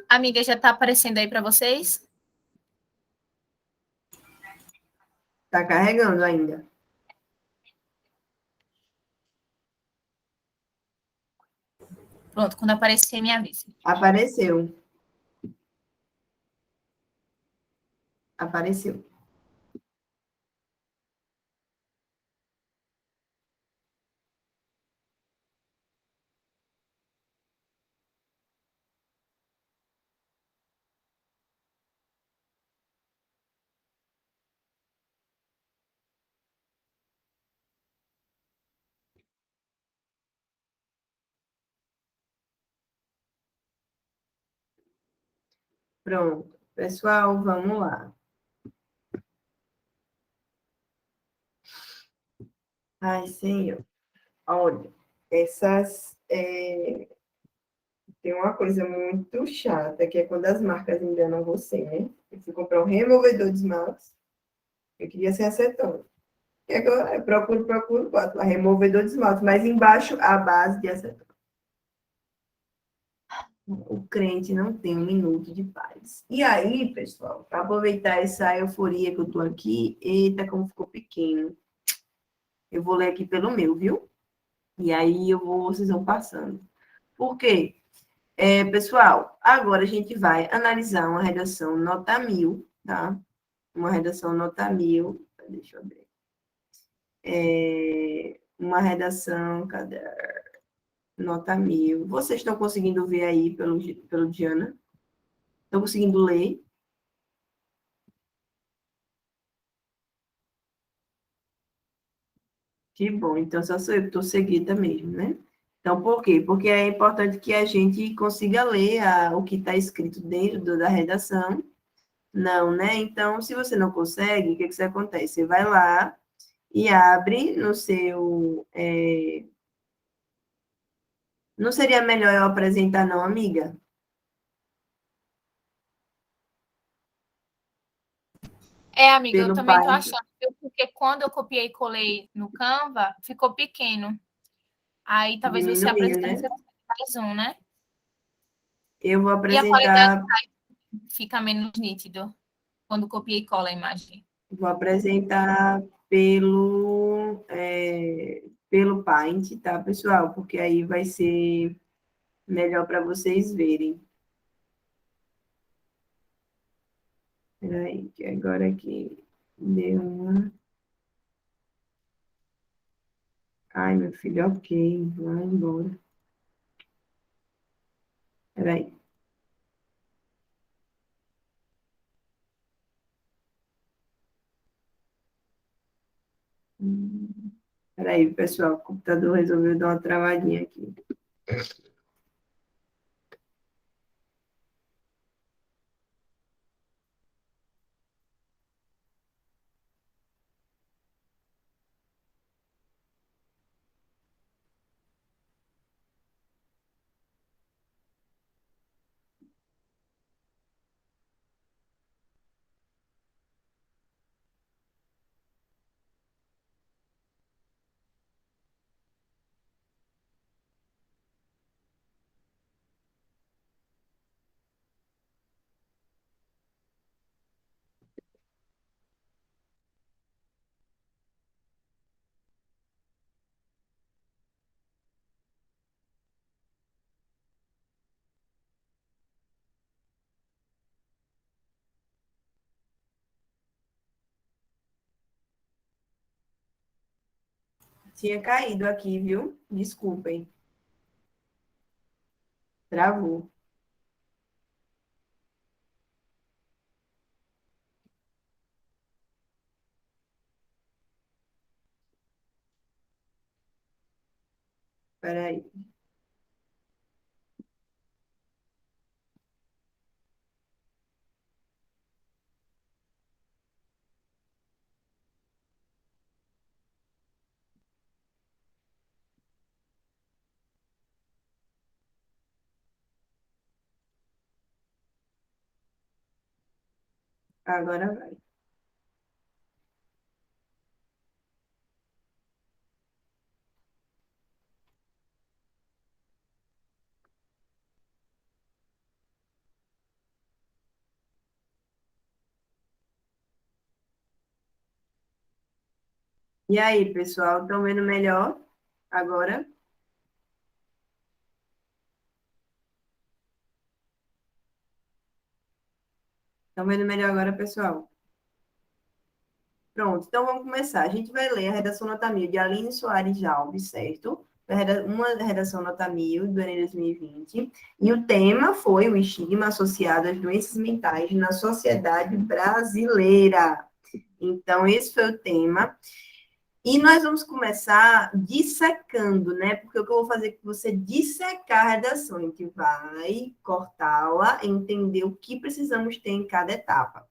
Amiga, já está aparecendo aí para vocês? Tá carregando ainda. Pronto, quando aparecer, me avise. Apareceu. Apareceu. Pronto. Pessoal, vamos lá. Ai, Senhor. Olha, essas. Tem uma coisa muito chata, que é quando as marcas enganam você, né? Eu fui comprar um removedor de esmaltes. Eu queria ser acetona. E agora eu boto lá, removedor de esmalte, mas embaixo a base de acetona. O crente não tem um minuto de paz. E aí, pessoal, para aproveitar essa euforia que eu tô aqui, eita, como ficou pequeno. Eu vou ler aqui pelo meu, viu? E aí vocês vão passando. Por quê? Pessoal, agora a gente vai analisar uma redação nota 1000, tá? Uma redação nota 1000. Deixa eu ver. Uma redação, cadê? Nota 1000. Vocês estão conseguindo ver aí pelo Diana? Estão conseguindo ler? Que bom, então só sou eu que estou seguida mesmo, né? Então, por quê? Porque é importante que a gente consiga ler o que está escrito dentro da redação. Não, né? Então, se você não consegue, o que, que você acontece? Você vai lá e abre no seu. Não seria melhor eu apresentar, não, amiga? Amiga, eu Pelo também tô pai. achando, porque quando eu copiei e colei no Canva, ficou pequeno. Aí talvez você Diminuiu, apresentando né? você consiga mais um, né? Eu vou E a qualidade apresentar fica menos nítido quando copia e cola a imagem. Vou apresentar pelo Paint, tá, pessoal? Porque aí vai ser melhor para vocês verem. Peraí, que agora aqui deu uma. Ai, meu filho, ok, vai embora. Peraí. Peraí, pessoal, o computador resolveu dar uma travadinha aqui. Tinha caído aqui, viu? Desculpem. Travou. Peraí. Agora vai. E aí, pessoal, estão vendo melhor agora? Estão vendo melhor agora, pessoal? Pronto, então vamos começar. A gente vai ler a redação nota 1000 de Aline Soares Alves, certo? Uma redação nota 1000 do Enem 2020. E o tema foi o estigma associado às doenças mentais na sociedade brasileira. Então, esse foi o tema. E nós vamos começar dissecando, né? Porque o que eu vou fazer é que você dissecar a redação. A gente vai cortá-la, entender o que precisamos ter em cada etapa.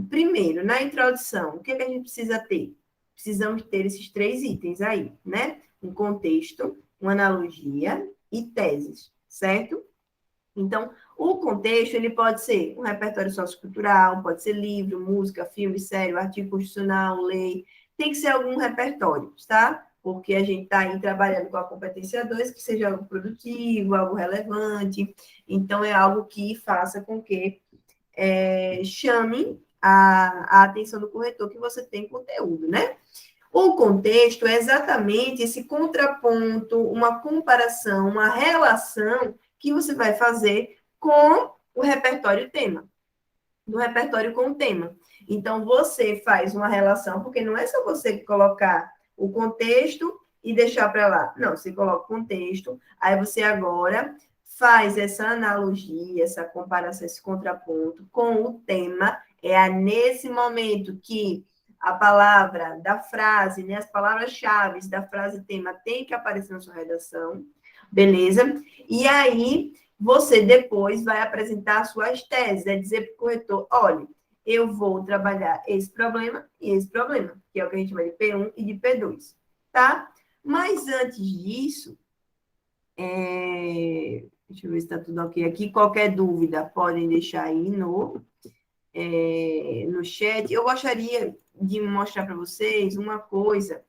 Primeiro, na introdução, o que é que a gente precisa ter? Precisamos ter esses 3 itens aí, né? Um contexto, uma analogia e teses, certo? Então, o contexto, ele pode ser um repertório sociocultural, pode ser livro, música, filme, série, artigo constitucional, lei, tem que ser algum repertório, tá? Porque a gente está aí trabalhando com a competência 2, que seja algo produtivo, algo relevante, então é algo que faça com que chame a atenção do corretor que você tem conteúdo, né? O contexto é exatamente esse contraponto, uma comparação, uma relação que você vai fazer com o repertório tema, do repertório com o tema. Então, você faz uma relação, porque não é só você colocar o contexto e deixar para lá. Não, você coloca o contexto, aí você agora faz essa analogia, essa comparação, esse contraponto com o tema. É nesse momento que a palavra da frase, né, as palavras-chave da frase tema tem que aparecer na sua redação, beleza? E aí, você depois vai apresentar suas teses, é dizer para o corretor, olha, eu vou trabalhar esse problema e esse problema, que é o que a gente chama de P1 e de P2, tá? Mas antes disso, deixa eu ver se está tudo ok aqui, qualquer dúvida podem deixar aí no chat. Eu gostaria de mostrar para vocês uma coisa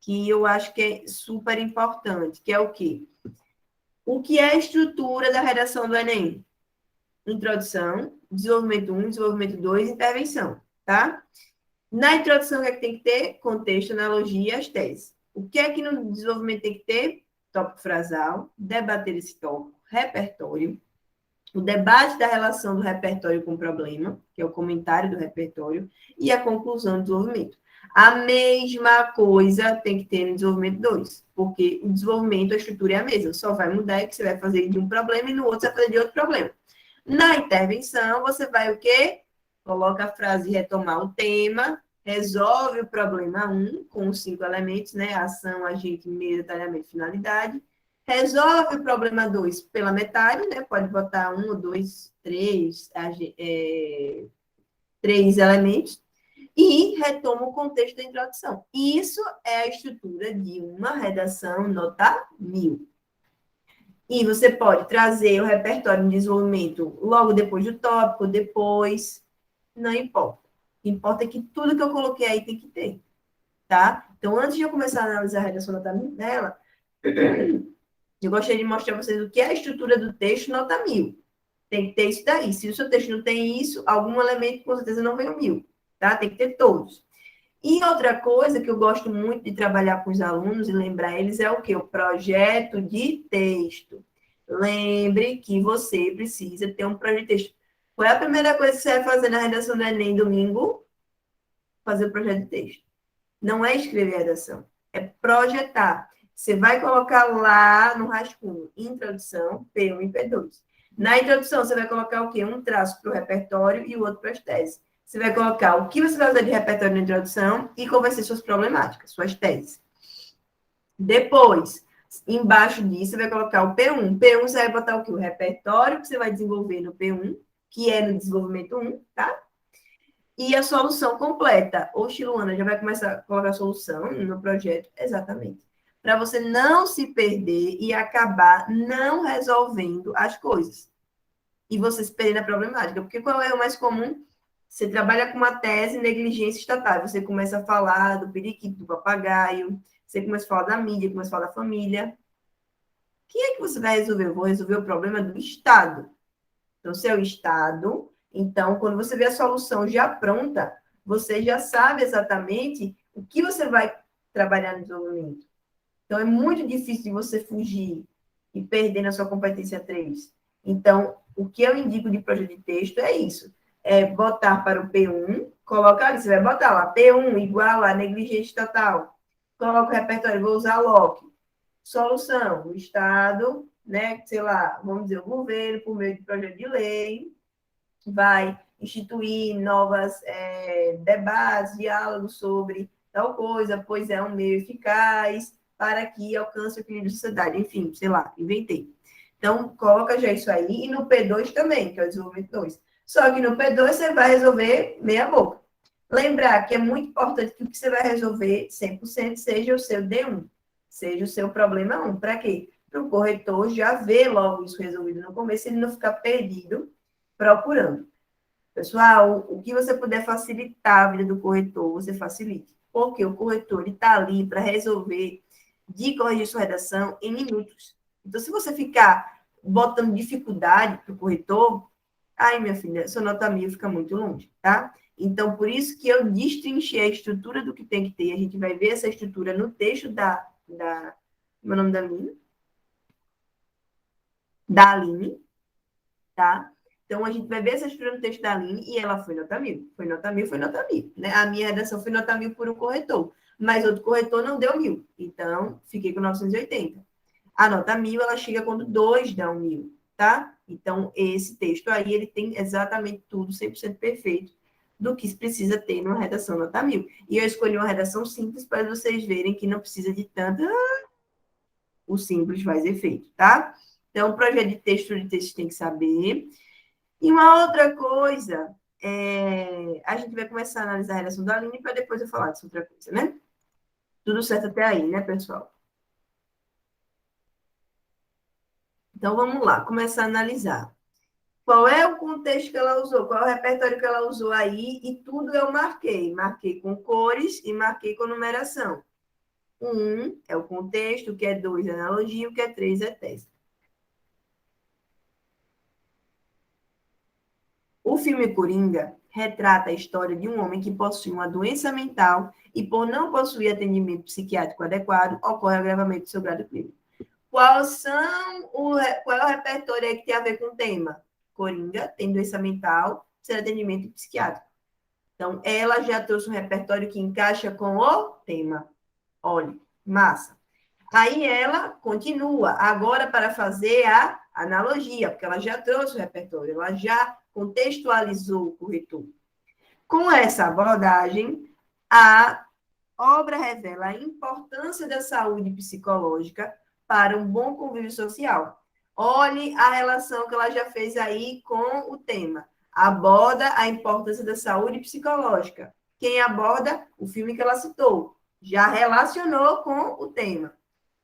que eu acho que é super importante, que é o quê? O que é a estrutura da redação do Enem? Introdução, desenvolvimento 1, desenvolvimento 2, intervenção, tá? Na introdução, o que é que tem que ter? Contexto, analogia e as teses. O que é que no desenvolvimento tem que ter? Tópico frasal, debater esse tópico, repertório, o debate da relação do repertório com o problema, que é o comentário do repertório, e a conclusão do desenvolvimento. A mesma coisa tem que ter no desenvolvimento 2, porque o desenvolvimento, a estrutura é a mesma, só vai mudar que você vai fazer de um problema e no outro você vai fazer de outro problema. Na intervenção, você vai o quê? Coloca a frase retomar o tema, resolve o problema 1 com os 5 elementos, né? Ação, agente, meio, detalhamento, finalidade. Resolve o problema 2 pela metade, né? Pode botar 1, 2, 3, 3 elementos. E retoma o contexto da introdução. Isso é a estrutura de uma redação nota 1000. E você pode trazer o repertório de desenvolvimento logo depois do tópico, depois, não importa. O que importa é que tudo que eu coloquei aí tem que ter, tá? Então, antes de eu começar a analisar a redação nota 1000 dela, eu gostaria de mostrar para vocês o que é a estrutura do texto nota 1000. Tem que ter isso daí. Se o seu texto não tem isso, algum elemento com certeza não vem o 1000, tá? Tem que ter todos. E outra coisa que eu gosto muito de trabalhar com os alunos e lembrar eles é o quê? O projeto de texto. Lembre que você precisa ter um projeto de texto. Qual é a primeira coisa que você vai fazer na redação do Enem domingo? Fazer o projeto de texto. Não é escrever a redação, é projetar. Você vai colocar lá no rascunho, introdução, P1 e P2. Na introdução, você vai colocar o quê? Um traço para o repertório e o outro para as teses. Você vai colocar o que você vai fazer de repertório na introdução e qual vai ser suas problemáticas, suas teses. Depois, embaixo disso, você vai colocar o P1. P1 você vai botar o quê? O repertório que você vai desenvolver no P1, que é no desenvolvimento 1, tá? E a solução completa. Oxe, Luana, já vai começar a colocar a solução no projeto? Exatamente. Para você não se perder e acabar não resolvendo as coisas. E você se perder na problemática. Porque qual é o mais comum? Você trabalha com uma tese negligência estatal. Você começa a falar do periquito, do papagaio. Você começa a falar da mídia, começa a falar da família. O que é que você vai resolver? Eu vou resolver o problema do Estado. Então, se é o Estado, então, quando você vê a solução já pronta, você já sabe exatamente o que você vai trabalhar no desenvolvimento. Então, é muito difícil de você fugir e perder na sua competência 3. Então, o que eu indico de projeto de texto é isso. É botar para o P1, colocar ali, você vai botar lá, P1 igual a negligência total. Coloca o repertório, vou usar Locke. Solução, o Estado, né, sei lá, vamos dizer, o governo, por meio de projeto de lei, vai instituir novas debates, diálogos sobre tal coisa, pois é um meio eficaz para que alcance o equilíbrio da sociedade. Enfim, sei lá, inventei. Então, coloca já isso aí, e no P2 também, que é o desenvolvimento 2. Só que no P2 você vai resolver meia boca. Lembrar que é muito importante que o que você vai resolver 100% seja o seu D1, seja o seu problema 1. Para quê? Para o corretor já ver logo isso resolvido no começo, ele não ficar perdido procurando. Pessoal, o que você puder facilitar a vida do corretor, você facilite. Porque o corretor está ali para resolver, de corrigir sua redação em minutos. Então, se você ficar botando dificuldade para o corretor, ai, minha filha, sua nota 1000 fica muito longe, tá? Então, por isso que eu destrinchei a estrutura do que tem que ter. A gente vai ver essa estrutura no texto como é o nome da menina? Da Aline, tá? Então, a gente vai ver essa estrutura no texto da Aline e ela foi nota 1000. Foi nota 1000, foi nota 1000. Né? A minha redação foi nota 1000 por um corretor, mas outro corretor não deu 1000. Então, fiquei com 980. A nota 1000, ela chega quando dois dão 1000, tá? Então, esse texto aí, ele tem exatamente tudo 100% perfeito do que se precisa ter numa redação nota 1000. E eu escolhi uma redação simples para vocês verem que não precisa de tanta... O simples faz efeito, tá? Então, projeto de texto tem que saber. E uma outra coisa, a gente vai começar a analisar a redação da linha para depois eu falar dessa outra coisa, né? Tudo certo até aí, né, pessoal? Então, vamos lá, começar a analisar. Qual é o contexto que ela usou? Qual é o repertório que ela usou aí? E tudo eu marquei. Marquei com cores e marquei com numeração. 1 é o contexto, o que é 2 é analogia, o que é 3 é teste. O filme Coringa retrata a história de um homem que possui uma doença mental e, por não possuir atendimento psiquiátrico adequado, ocorre o agravamento do seu grau clínico. Qual é o repertório aí que tem a ver com o tema? Coringa tem doença mental, precisa de atendimento psiquiátrico. Então, ela já trouxe um repertório que encaixa com o tema. Olha, massa. Aí ela continua, agora para fazer a analogia, porque ela já trouxe o repertório, ela já contextualizou o corretor. Com essa abordagem, a obra revela a importância da saúde psicológica para um bom convívio social. Olhe a relação que ela já fez aí com o tema. Aborda a importância da saúde psicológica. Quem aborda? O filme que ela citou. Já relacionou com o tema.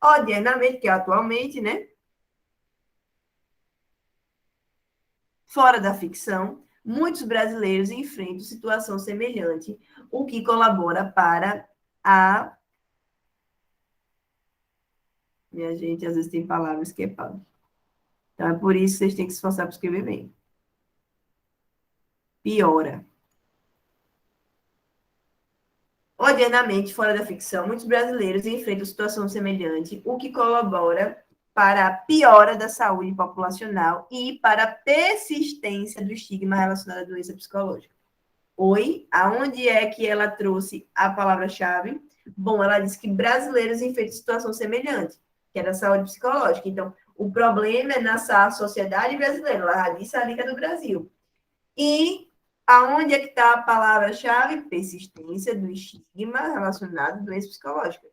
Ordinariamente, que é atualmente, né? Fora da ficção, muitos brasileiros enfrentam situação semelhante, o que colabora para a... Minha gente, às vezes tem palavras que é pau. Então, é por isso que vocês têm que se esforçar para escrever bem. Piora. Ordinariamente, fora da ficção, muitos brasileiros enfrentam situação semelhante, o que colabora para a piora da saúde populacional e para a persistência do estigma relacionado à doença psicológica. Oi, aonde é que ela trouxe a palavra-chave? Bom, ela disse que brasileiros enfrentam situação semelhante, que é da saúde psicológica. Então, o problema é na sociedade brasileira, ela disse ali que é do Brasil. E aonde é que está a palavra-chave? Persistência do estigma relacionado à doença psicológica,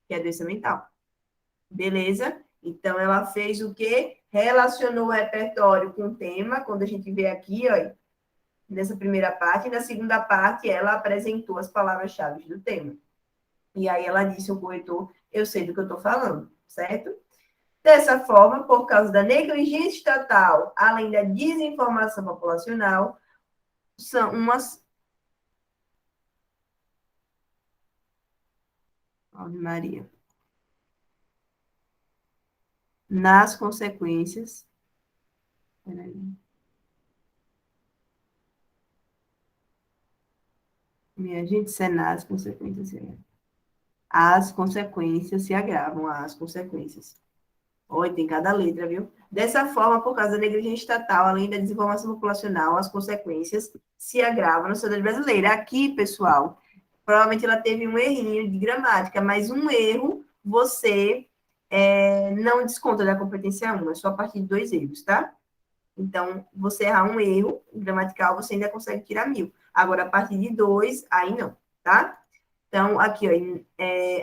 que é a doença mental. Beleza? Então, ela fez o quê? Relacionou o repertório com o tema, quando a gente vê aqui, ó, nessa primeira parte, e na segunda parte ela apresentou as palavras-chave do tema. E aí ela disse ao corretor, eu sei do que eu estou falando, certo? Dessa forma, por causa da negligência estatal, além da desinformação populacional, são umas... Ave Maria. Nas consequências... Peraí. Minha gente, isso é nas consequências. as consequências se agravam, as consequências. Olha, tem cada letra, viu? Dessa forma, por causa da negligência estatal, além da desinformação populacional, as consequências se agravam na sociedade brasileira. Aqui, pessoal, provavelmente ela teve um errinho de gramática, mas um erro você não desconta da competência 1, é só a partir de 2 erros, tá? Então, você errar um erro gramatical, você ainda consegue tirar 1.000. Agora, a partir de 2, aí não, tá? Então, aqui, ó,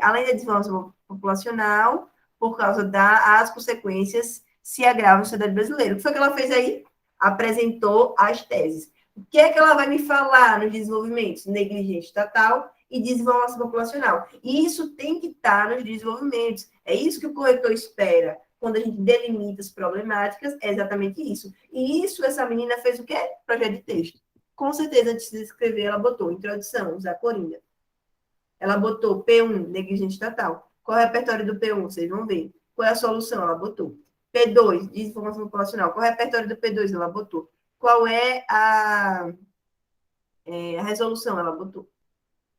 além da desinformação populacional, por causa das consequências, se agrava na sociedade brasileira. O que foi que ela fez aí? Apresentou as teses. O que é que ela vai me falar nos desenvolvimentos? Negligência estatal e desinformação populacional. E isso tem que estar nos desenvolvimentos. É isso que o corretor espera. Quando a gente delimita as problemáticas, é exatamente isso. E isso, essa menina fez o quê? Projeto de texto. Com certeza, antes de escrever, ela botou introdução, usar coringa. Ela botou P1, negligência estatal. Qual é o repertório do P1? Vocês vão ver. Qual é a solução? Ela botou. P2, desinformação populacional. Qual é o repertório do P2? Ela botou. Qual é a resolução? Ela botou.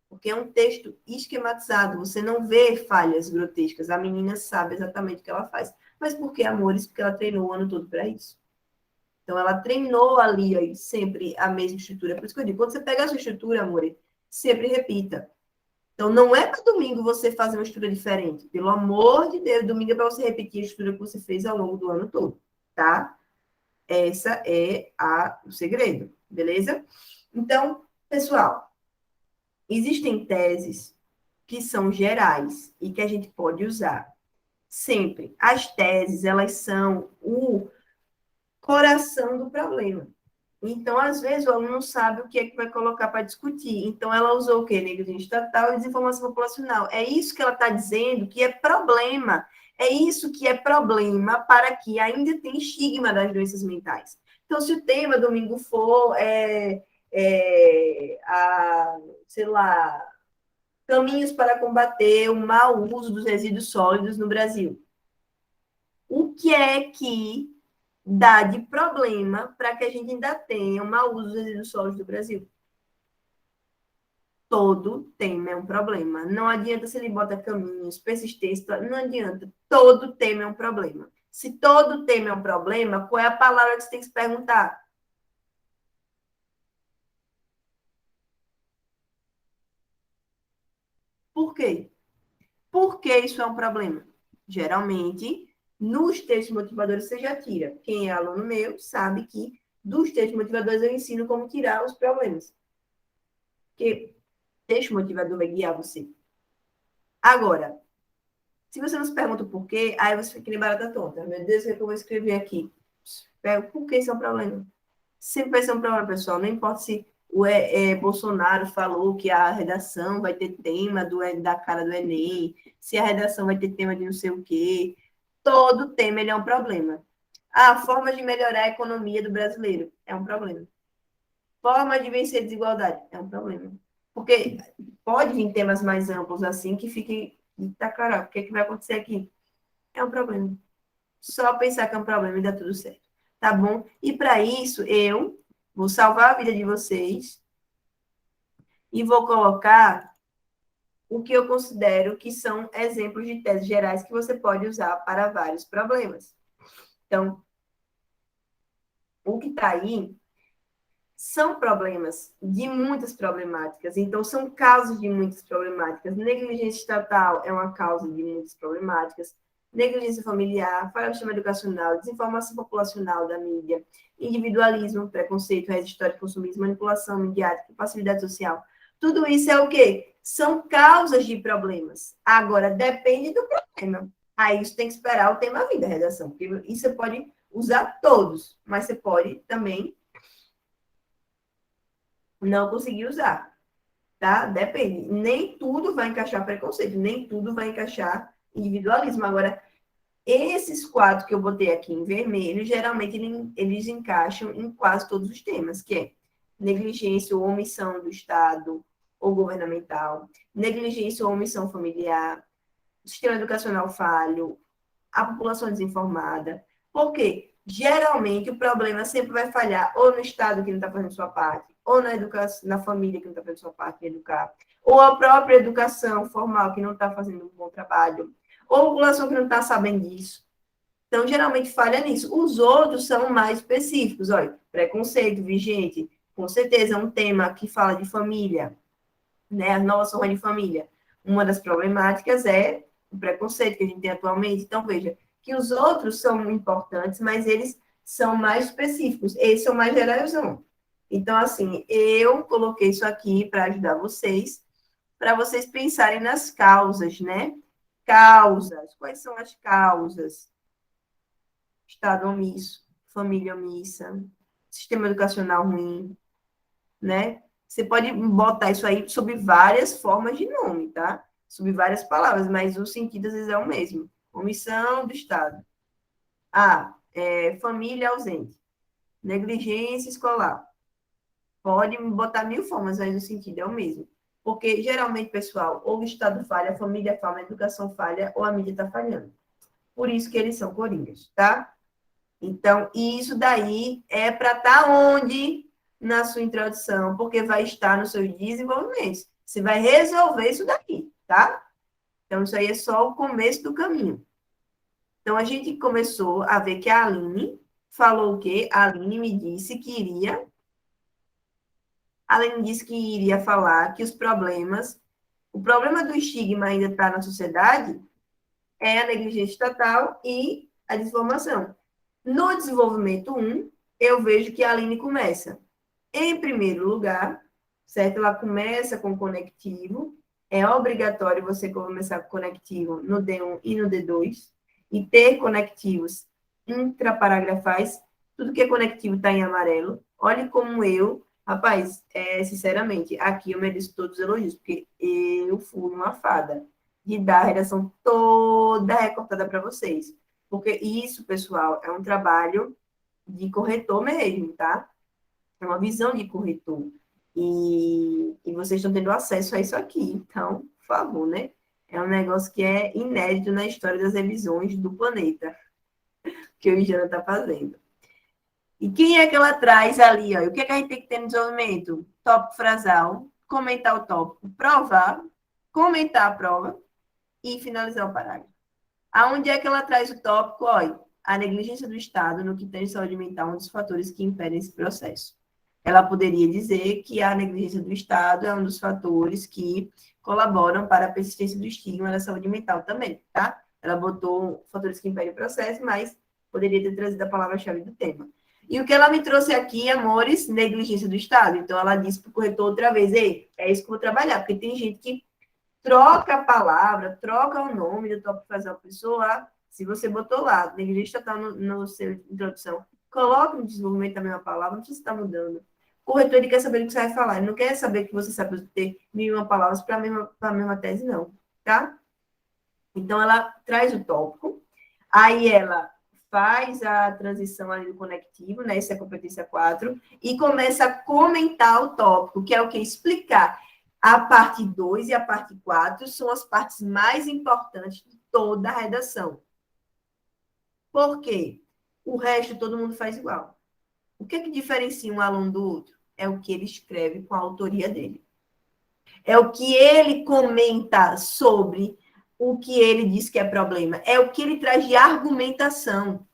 Porque é um texto esquematizado. Você não vê falhas grotescas. A menina sabe exatamente o que ela faz. Mas por que, amores? Porque ela treinou o ano todo para isso. Então, ela treinou ali aí, sempre a mesma estrutura. Por isso que eu digo, quando você pega a sua estrutura, amores, sempre repita. Então, não é para domingo você fazer uma estrutura diferente. Pelo amor de Deus, domingo é para você repetir a estrutura que você fez ao longo do ano todo, tá? Essa é o segredo, beleza? Então, pessoal, existem teses que são gerais e que a gente pode usar sempre. As teses, elas são o coração do problema. Então, às vezes, o aluno não sabe o que é que vai colocar para discutir. Então, ela usou o quê? Negligência estatal e desinformação populacional. É isso que ela está dizendo que é problema. É isso que é problema para que ainda tem estigma das doenças mentais. Então, se o tema domingo for, sei lá, caminhos para combater o mau uso dos resíduos sólidos no Brasil. O que é que dá de problema para que a gente ainda tenha um mau uso dos resíduos sólidos do Brasil? Todo tema é um problema. Não adianta se ele bota caminhos, persistência, não adianta. Todo tema é um problema. Se todo tema é um problema, qual é a palavra que você tem que se perguntar? Por quê? Por que isso é um problema? Geralmente, nos textos motivadores você já tira. Quem é aluno meu sabe que dos textos motivadores eu ensino como tirar os problemas. Porque texto motivador vai guiar você. Agora, se você não se pergunta o porquê, aí você fica nem barata tonta. Meu Deus, o que é que eu vou escrever aqui? Por que isso é um problema? Sempre vai ser um problema, pessoal. Não importa se o Bolsonaro falou que a redação vai ter tema da cara do Enem, se a redação vai ter tema de não sei o quê. Todo tema ele é um problema. A forma de melhorar a economia do brasileiro é um problema. Forma de vencer a desigualdade é um problema. Porque pode vir temas mais amplos assim que fiquem. Tá, Carol, o que, é que vai acontecer aqui? É um problema. Só pensar que é um problema e dá tudo certo. Tá bom? E para isso, eu vou salvar a vida de vocês e vou colocar o que eu considero que são exemplos de teses gerais que você pode usar para vários problemas. Então, o que está aí são problemas de muitas problemáticas. Então, são casos de muitas problemáticas. Negligência estatal é uma causa de muitas problemáticas. Negligência familiar, falha do sistema educacional, desinformação populacional da mídia, individualismo, preconceito, rede histórica, consumismo, manipulação midiática, passividade social. Tudo isso é o quê? São causas de problemas. Agora, depende do problema. Aí, isso tem que esperar o tema vir da redação, porque isso você pode usar todos, mas você pode também não conseguir usar, tá? Depende. Nem tudo vai encaixar preconceito, nem tudo vai encaixar individualismo. Agora, esses quatro que eu botei aqui em vermelho, geralmente eles encaixam em quase todos os temas, que é negligência ou omissão do Estado ou governamental, negligência ou omissão familiar, sistema educacional falho, a população desinformada. Por quê? Geralmente o problema sempre vai falhar ou no Estado que não está fazendo sua parte, ou na educação, na família que não está fazendo sua parte em educar, ou a própria educação formal que não está fazendo um bom trabalho, ou a população que não está sabendo disso. Então, geralmente falha nisso. Os outros são mais específicos. Olha, preconceito vigente, com certeza é um tema que fala de família, né? As novas formas de família. Uma das problemáticas é o preconceito que a gente tem atualmente. Então, veja, que os outros são importantes, mas eles são mais específicos. Esse é o mais geralzão. Então, assim, eu coloquei isso aqui para ajudar vocês, para vocês pensarem nas causas, né? Causas. Quais são as causas? Estado omisso, família omissa, sistema educacional ruim, né? Você pode botar isso aí sob várias formas de nome, tá? Sob várias palavras, mas o sentido às vezes é o mesmo. Omissão do Estado. Família ausente. Negligência escolar. Pode botar mil formas, mas o sentido é o mesmo. Porque, geralmente, pessoal, ou o Estado falha, a família falha, a educação falha, ou a mídia está falhando. Por isso que eles são coringas, tá? Então, isso daí é para estar onde na sua introdução, porque vai estar nos seus desenvolvimentos. Você vai resolver isso daqui, tá? Então, isso aí é só o começo do caminho. Então, a gente começou a ver que a Aline falou o quê? A Aline me disse que iria... A Aline disse que iria falar que os problemas... O problema do estigma ainda está na sociedade é a negligência estatal e a desinformação. No desenvolvimento 1, eu vejo que a Aline começa, em primeiro lugar, certo? Ela começa com conectivo, é obrigatório você começar com conectivo no D1 e no D2, e ter conectivos intraparografais, tudo que é conectivo está em amarelo. Olhe como rapaz, sinceramente, aqui eu mereço todos os elogios, porque eu fui uma fada de dar a redação toda recortada para vocês. Porque isso, pessoal, é um trabalho de corretor mesmo, tá? É uma visão de corretor. E vocês estão tendo acesso a isso aqui. Então, por favor, né? É um negócio que é inédito na história das revisões do planeta, que o Jana está fazendo. E quem é que ela traz ali? Ó? O que é que a gente tem que ter no desenvolvimento? Tópico frasal, comentar o tópico, provar, comentar a prova e finalizar o parágrafo. Aonde é que ela traz o tópico? Olha, a negligência do Estado no que tem saúde mental é um dos fatores que impedem esse processo. Ela poderia dizer que a negligência do Estado é um dos fatores que colaboram para a persistência do estigma da saúde mental também, tá? Ela botou fatores que impedem o processo, mas poderia ter trazido a palavra-chave do tema. E o que ela me trouxe aqui, amores, negligência do Estado. Então, ela disse para o corretor outra vez, ei, é isso que eu vou trabalhar, porque tem gente que troca a palavra, troca o nome do tópico frasal pessoa. Se você botou lá, negligência estatal no seu introdução, coloca no desenvolvimento a mesma palavra, não precisa estar mudando. O corretor ele quer saber o que você vai falar, ele não quer saber que você sabe ter 1.001 palavras para a mesma tese, não, tá? Então, ela traz o tópico, aí ela faz a transição ali do conectivo, né? Essa é a competência 4, e começa a comentar o tópico, que é o que? Explicar. A parte 2 e a parte 4 são as partes mais importantes de toda a redação. Por quê? O resto todo mundo faz igual. O que é que diferencia um aluno do outro? É o que ele escreve com a autoria dele. É o que ele comenta sobre o que ele diz que é problema. É o que ele traz de argumentação.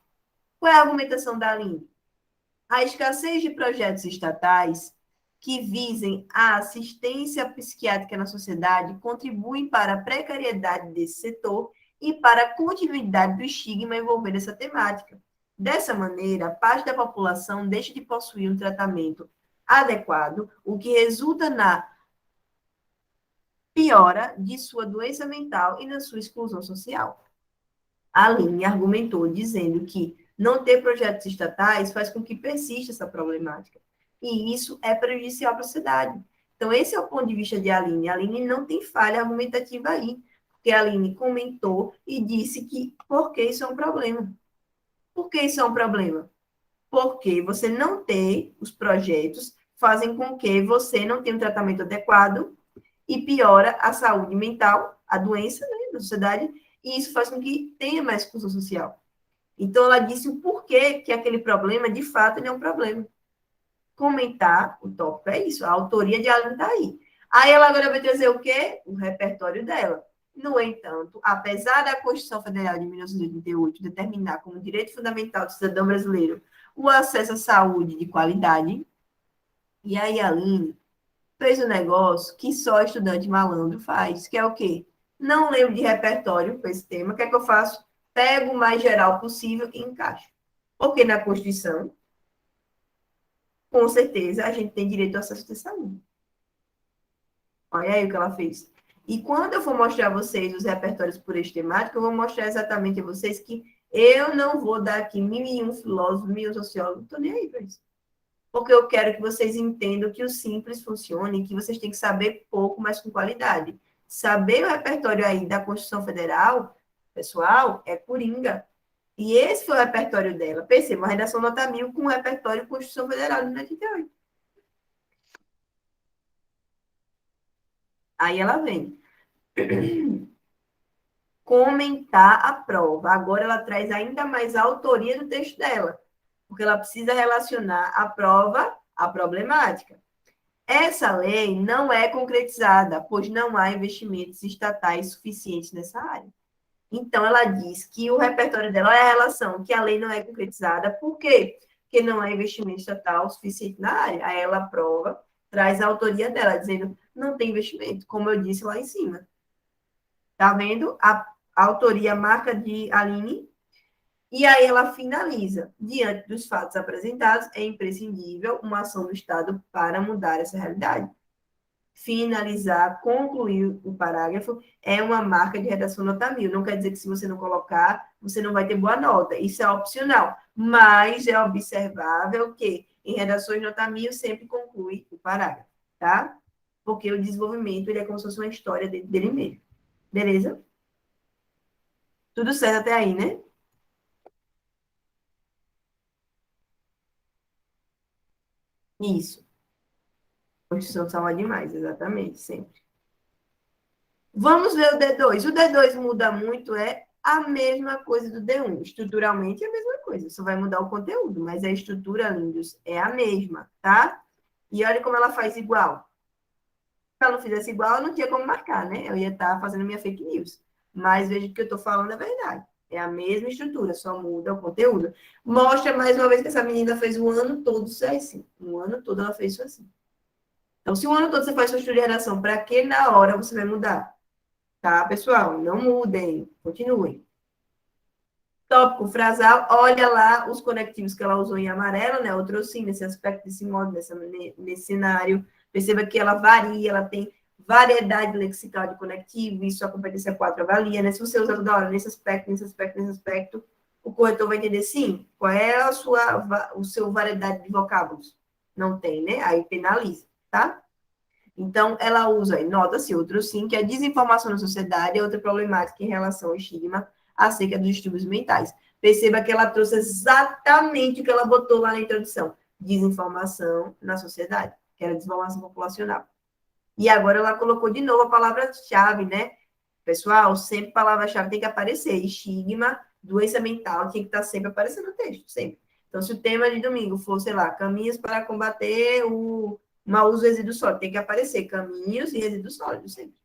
Qual é a argumentação da Aline? A escassez de projetos estatais que visem a assistência psiquiátrica na sociedade contribuem para a precariedade desse setor e para a continuidade do estigma envolvendo essa temática. Dessa maneira, parte da população deixa de possuir um tratamento adequado, o que resulta na piora de sua doença mental e na sua exclusão social. A Aline argumentou dizendo que não ter projetos estatais faz com que persista essa problemática. E isso é prejudicial para a sociedade. Então, esse é o ponto de vista de Aline. A Aline não tem falha argumentativa aí, porque a Aline comentou e disse que por que isso é um problema. Por que isso é um problema? Porque você não ter os projetos fazem com que você não tenha um tratamento adequado e piora a saúde mental, a doença, né, da sociedade, e isso faz com que tenha mais exclusão social. Então, ela disse o porquê que aquele problema, de fato, ele é um problema. Comentar o tópico é isso, a autoria de Aline está aí. Aí ela agora vai trazer o quê? O repertório dela. No entanto, apesar da Constituição Federal de 1988 determinar como direito fundamental do cidadão brasileiro o acesso à saúde de qualidade, e aí a Aline fez um negócio que só estudante malandro faz, que é o quê? Não lembro de repertório para esse tema, o que é que eu faço? Pego o mais geral possível e encaixo. Porque na Constituição, com certeza, a gente tem direito ao acesso à saúde. Olha aí o que ela fez. E quando eu for mostrar a vocês os repertórios por eixo temático, eu vou mostrar exatamente a vocês que eu não vou dar aqui 1.001 filósofos, 1.001 sociólogos, não estou nem aí para isso. Porque eu quero que vocês entendam que o simples funciona e que vocês têm que saber pouco, mas com qualidade. Saber o repertório aí da Constituição Federal, pessoal, é coringa. E esse foi o repertório dela. Perceba, uma redação nota 1000 com o repertório Constituição Federal de 1988. Aí ela vem comentar a prova. Agora ela traz ainda mais a autoria do texto dela, porque ela precisa relacionar a prova à problemática. Essa lei não é concretizada, pois não há investimentos estatais suficientes nessa área. Então, ela diz que o repertório dela é a relação, que a lei não é concretizada. Por quê? Porque não há investimento estatal suficiente na área. Aí ela prova, traz a autoria dela, dizendo não tem investimento, como eu disse lá em cima. Tá vendo? A autoria marca de Aline. E aí ela finaliza. Diante dos fatos apresentados, é imprescindível uma ação do Estado para mudar essa realidade. Finalizar, concluir o parágrafo, é uma marca de redação nota 1000. Não quer dizer que se você não colocar, você não vai ter boa nota. Isso é opcional. Mas é observável que em redações nota 1000 sempre conclui o parágrafo, tá? Porque o desenvolvimento ele é como se fosse uma história dentro dele mesmo. Beleza? Tudo certo até aí, né? Isso. Constituição salva demais, exatamente, sempre. Vamos ver o D2. O D2 muda muito, é a mesma coisa do D1. Estruturalmente é a mesma coisa, só vai mudar o conteúdo, mas a estrutura, lindos, é a mesma, tá? E olha como ela faz igual. Se ela não fizesse igual, eu não tinha como marcar, né? Eu ia estar fazendo minha fake news. Mas veja que o que eu estou falando é verdade. É a mesma estrutura, só muda o conteúdo. Mostra mais uma vez que essa menina fez o ano todo isso assim. O ano todo ela fez isso assim. Então, se o ano todo você faz sua estudo de redação, para que na hora você vai mudar? Tá, pessoal? Não mudem, continuem. Tópico frasal, olha lá os conectivos que ela usou em amarelo, né? Outro sim, nesse aspecto, desse modo, nesse cenário. Perceba que ela varia, ela tem variedade lexical de conectivo, isso a competência 4 avalia, né? Se você usa toda hora nesse aspecto, nesse aspecto, nesse aspecto, o corretor vai entender sim qual é o seu variedade de vocábulos. Não tem, né? Aí penaliza, tá? Então, ela usa, nota-se outro sim, que a desinformação na sociedade é outra problemática em relação ao estigma acerca dos distúrbios mentais. Perceba que ela trouxe exatamente o que ela botou lá na introdução: desinformação na sociedade, que era desinformação populacional. E agora ela colocou de novo a palavra-chave, né? Pessoal, sempre palavra-chave tem que aparecer. Estigma, doença mental, tem que estar sempre aparecendo no texto, sempre. Então, se o tema de domingo for, sei lá, caminhos para combater o mau uso do resíduo sólido, tem que aparecer caminhos e resíduos sólidos, sempre.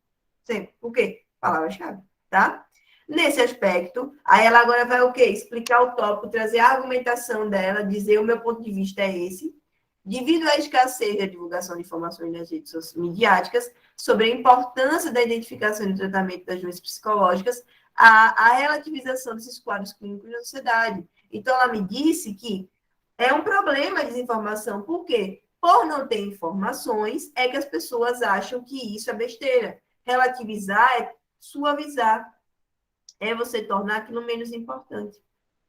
Sempre. Por quê? Palavra-chave, tá? Nesse aspecto, aí ela agora vai o quê? Explicar o tópico, trazer a argumentação dela, dizer o meu ponto de vista é esse. Devido à escassez da divulgação de informações nas redes midiáticas sobre a importância da identificação e do tratamento das doenças psicológicas, a relativização desses quadros clínicos na sociedade. Então, ela me disse que é um problema a desinformação. Por quê? Por não ter informações, é que as pessoas acham que isso é besteira. Relativizar é suavizar, é você tornar aquilo menos importante.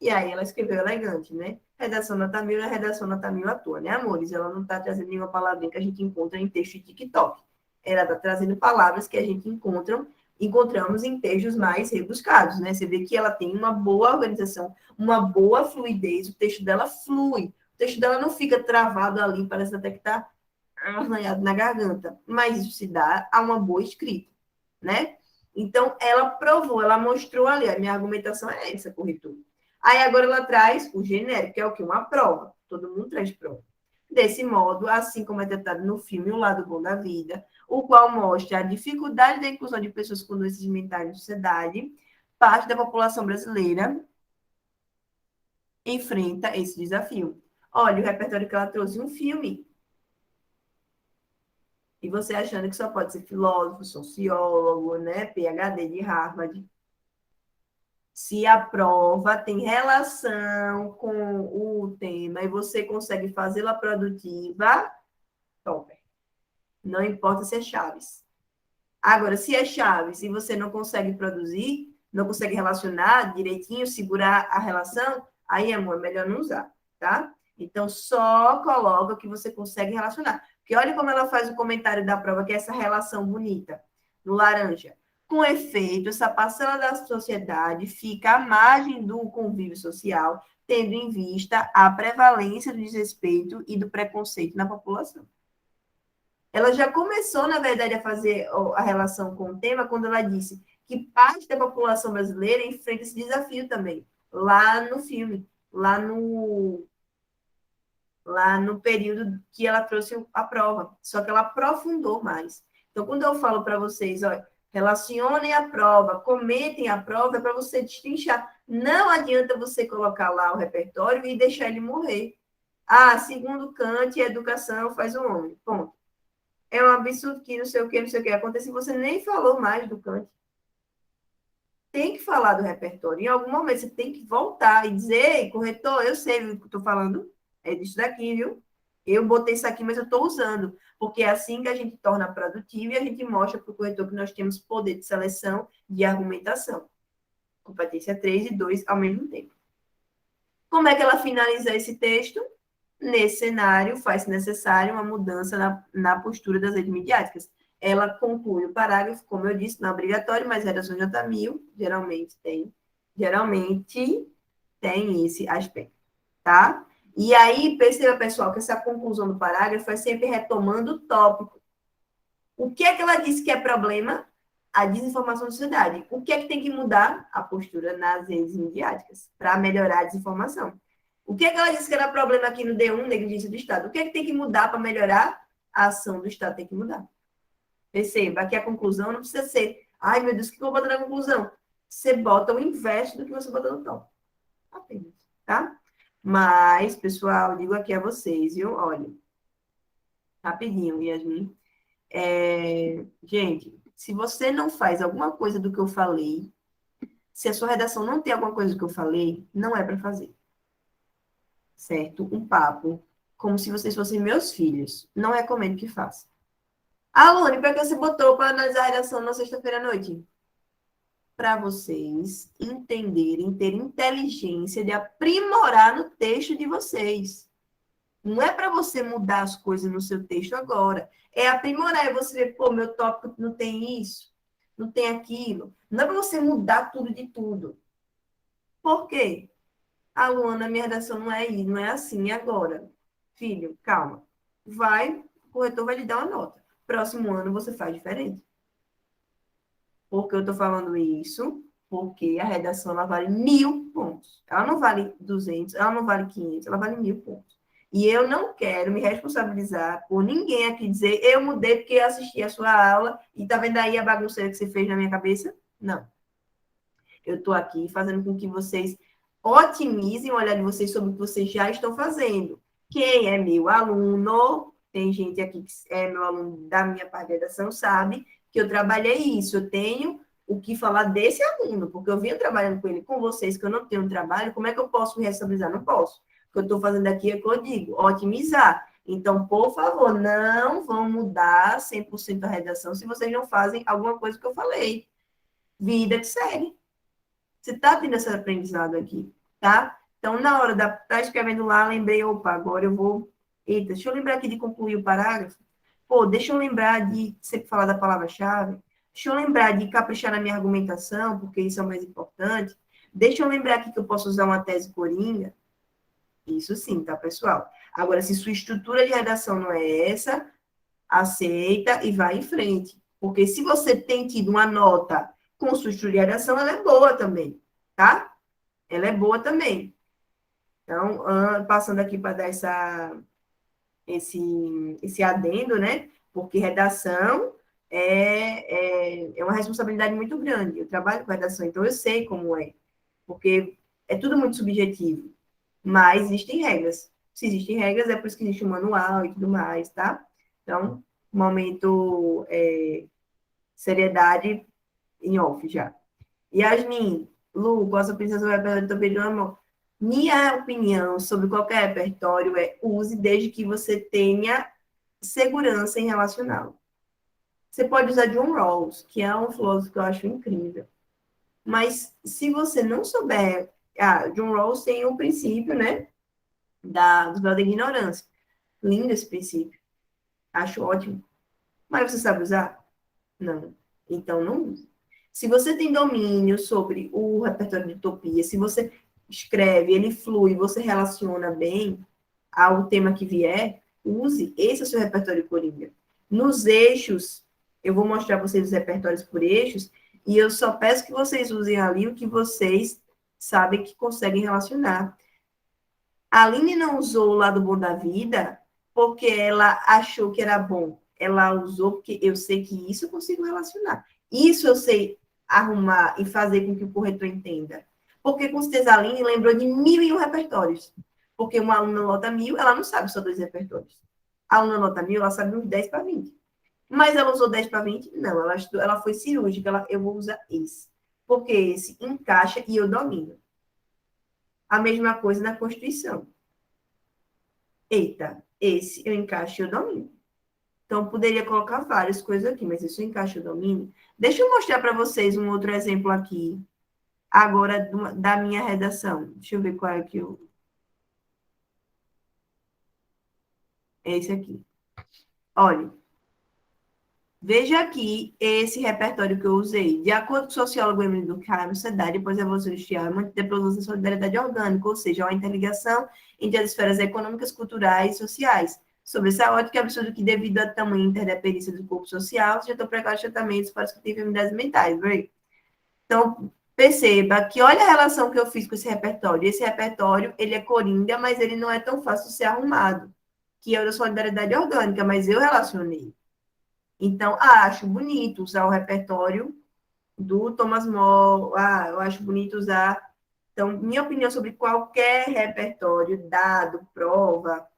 E aí ela escreveu elegante, né? Redação nota 1000 é redação nota 1000 à toa, né, amores? Ela não está trazendo nenhuma palavrinha que a gente encontra em texto de TikTok. Ela está trazendo palavras que a gente encontramos em textos mais rebuscados, né? Você vê que ela tem uma boa organização, uma boa fluidez, o texto dela flui. O texto dela não fica travado ali, parece até que está arranhado na garganta. Mas isso se dá a uma boa escrita, né? Então, ela provou, ela mostrou ali, a minha argumentação é essa, corretor. Aí agora ela traz o genérico, que é o quê? Uma prova. Todo mundo traz prova. Desse modo, assim como é tratado no filme O Lado Bom da Vida, o qual mostra a dificuldade da inclusão de pessoas com doenças mentais na sociedade, parte da população brasileira enfrenta esse desafio. Olha o repertório que ela trouxe, um filme. E você achando que só pode ser filósofo, sociólogo, né, PhD de Harvard. Se a prova tem relação com o tema e você consegue fazê-la produtiva, top. Não importa se é Chaves. Agora, se é Chaves e você não consegue produzir, não consegue relacionar direitinho, segurar a relação, aí, amor, é melhor não usar, tá? Então, só coloca o que você consegue relacionar. Porque olha como ela faz o comentário da prova, que é essa relação bonita, no laranja. Com efeito, essa parcela da sociedade fica à margem do convívio social, tendo em vista a prevalência do desrespeito e do preconceito na população. Ela já começou, na verdade, a fazer a relação com o tema quando ela disse que parte da população brasileira enfrenta esse desafio também, lá no filme, lá no período que ela trouxe a prova, só que ela aprofundou mais. Então, quando eu falo para vocês, olha, relacionem a prova, comentem a prova, é para você destrinchar. Não adianta você colocar lá o repertório e deixar ele morrer. Ah, segundo Kant, a educação faz o homem. Ponto. É um absurdo que não sei o que, não sei o que acontece, você nem falou mais do Kant. Tem que falar do repertório. Em algum momento você tem que voltar e dizer, ei, corretor, eu sei o que estou falando, é disso daqui, viu? Eu botei isso aqui, mas eu estou usando. Porque é assim que a gente torna produtivo e a gente mostra para o corretor que nós temos poder de seleção de argumentação. Competência 3 e 2 ao mesmo tempo. Como é que ela finaliza esse texto? Nesse cenário, faz necessário uma mudança na postura das redes midiáticas. Ela conclui o parágrafo, como eu disse, não é obrigatório, mas redação J1000 geralmente tem esse aspecto, tá? E aí, perceba, pessoal, que essa conclusão do parágrafo é sempre retomando o tópico. O que é que ela disse que é problema? A desinformação da sociedade. O que é que tem que mudar? A postura nas redes midiáticas, para melhorar a desinformação. O que é que ela disse que era problema aqui no D1, negligência do Estado? O que é que tem que mudar para melhorar? A ação do Estado tem que mudar. Perceba que a conclusão não precisa ser, ai meu Deus, o que eu vou botar na conclusão? Você bota o inverso do que você botou no tom. Apenas, tá? Mas, pessoal, digo aqui a vocês, viu? Olha, rapidinho, Yasmin. Gente, se você não faz alguma coisa do que eu falei, se a sua redação não tem alguma coisa do que eu falei, não é para fazer. Certo? Um papo, como se vocês fossem meus filhos. Não recomendo que faça. Alune, para que você botou para analisar a redação na sexta-feira à noite? Para vocês entenderem, ter inteligência de aprimorar no texto de vocês. Não é para você mudar as coisas no seu texto agora. É aprimorar. É você ver, pô, meu tópico não tem isso, não tem aquilo. Não é para você mudar tudo de tudo. Por quê? A Luana, minha redação não é isso, não é assim agora. Filho, calma. O corretor vai lhe dar uma nota. Próximo ano você faz diferente. Por que eu estou falando isso? Porque a redação ela vale 1.000 pontos. Ela não vale 200, ela não vale 500, ela vale 1.000 pontos. E eu não quero me responsabilizar por ninguém aqui dizer eu mudei porque eu assisti a sua aula e tá vendo aí a bagunceira que você fez na minha cabeça? Não. Eu estou aqui fazendo com que vocês otimizem o olhar de vocês sobre o que vocês já estão fazendo. Quem é meu aluno, tem gente aqui que é meu aluno da minha parte de redação, sabe que eu trabalhei isso. Eu tenho o que falar desse aluno, porque eu venho trabalhando com ele, com vocês, que eu não tenho trabalho, como é que eu posso me responsabilizar? Não posso. O que eu estou fazendo aqui é o que eu digo, otimizar. Então, por favor, não vão mudar 100% a redação se vocês não fazem alguma coisa que eu falei. Vida que segue. Você está tendo esse aprendizado aqui, tá? Então, na hora da tá escrevendo lá, lembrei, opa, agora eu vou. Eita, deixa eu lembrar aqui de concluir o parágrafo. Pô, deixa eu lembrar de sempre falar da palavra-chave. Deixa eu lembrar de caprichar na minha argumentação, porque isso é o mais importante. Deixa eu lembrar aqui que eu posso usar uma tese coringa. Isso sim, tá, pessoal? Agora, se sua estrutura de redação não é essa, aceita e vai em frente. Porque se você tem tido uma nota com sua estrutura de redação, ela é boa também, tá? Ela é boa também. Então, passando aqui para dar esse adendo, né? Porque redação é uma responsabilidade muito grande. Eu trabalho com redação, então eu sei como é. Porque é tudo muito subjetivo. Mas existem regras. Se existem regras, é por isso que existe um manual e tudo mais, tá? Então, momento seriedade em off já. Yasmin, Lu, qual a sua opinião sobre o repertório do Topete do Amor? Minha opinião sobre qualquer repertório é use desde que você tenha segurança em relacioná-lo. Você pode usar John Rawls, que é um filósofo que eu acho incrível. Mas se você não souber... John Rawls tem o princípio, né? Do véu da ignorância. Lindo esse princípio. Acho ótimo. Mas você sabe usar? Não. Então, não use. Se você tem domínio sobre o repertório de utopia, se você escreve, ele flui, você relaciona bem ao tema que vier, use. Esse é o seu repertório coringa. Nos eixos, eu vou mostrar para vocês os repertórios por eixos, e eu só peço que vocês usem ali o que vocês sabem que conseguem relacionar. A Aline não usou o lado bom da vida porque ela achou que era bom. Ela usou porque eu sei que isso eu consigo relacionar. Isso eu sei arrumar e fazer com que o corretor entenda. Porque com certeza a Aline lembrou de 1.001 repertórios. Porque uma aluna nota 1.000, ela não sabe só 2 repertórios. A aluna nota 1.000, ela sabe uns 10 para 20. Mas ela usou 10 para 20? Não, ela foi cirúrgica. Eu vou usar esse. Porque esse encaixa e eu domino. A mesma coisa na Constituição. Eita, esse eu encaixo e eu domino. Então, poderia colocar várias coisas aqui, mas esse eu encaixo e eu domino. Deixa eu mostrar para vocês um outro exemplo aqui, agora da minha redação. Deixa eu ver qual é que eu... É esse aqui. Olha, veja aqui esse repertório que eu usei. De acordo com o sociólogo Emily Durkheim, sociedade, depois da Evolução Industrial, é uma deprodução da solidariedade orgânica, ou seja, uma interligação entre as esferas econômicas, culturais e sociais. Sobre essa ótica, é absurdo que, devido à tamanha interdependência do corpo social, seja tão precários tratamentos para discutir enfermidades mentais. Right? Então, perceba que olha a relação que eu fiz com esse repertório. Esse repertório, ele é coringa, mas ele não é tão fácil de ser arrumado, que é o da solidariedade orgânica, mas eu relacionei. Então, acho bonito usar o repertório do Thomas More. Eu acho bonito usar. Então, minha opinião sobre qualquer repertório, dado, prova,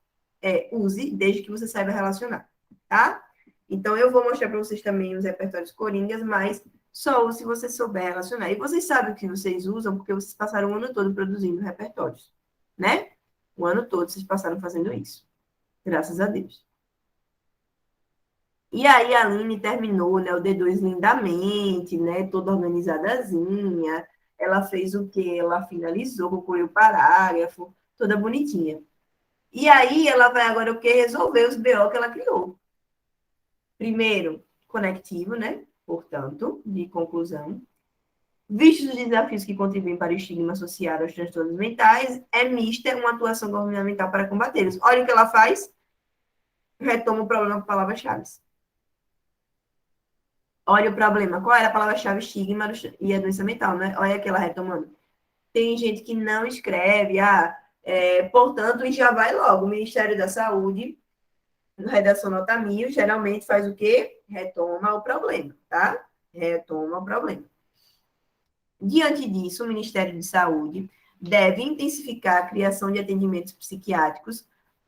use desde que você saiba relacionar, tá? Então, eu vou mostrar para vocês também os repertórios coringas, mas só se você souber relacionar. E vocês sabem o que vocês usam, porque vocês passaram o ano todo produzindo repertórios, né? O ano todo vocês passaram fazendo isso. Graças a Deus. E aí a Aline terminou, né, o D2 lindamente, né, toda organizadazinha. Ela fez o quê? Ela finalizou, concluiu o parágrafo, toda bonitinha. E aí ela vai agora o quê? Resolver os BO que ela criou. Primeiro, conectivo, né? Portanto, de conclusão. Vistos os desafios que contribuem para o estigma associado aos transtornos mentais, é mista uma atuação governamental para combatê-los. Olha o que ela faz. Retoma o problema com palavras-chave. Olha o problema. Qual era a palavra-chave? Estigma e a doença mental, né? Olha aquela retomando. Tem gente que não escreve, portanto, e já vai logo. O Ministério da Saúde, redação nota 1.000, geralmente faz o quê? Retoma o problema, tá? Retoma o problema. Diante disso, o Ministério de Saúde deve intensificar a criação de atendimentos psiquiátricos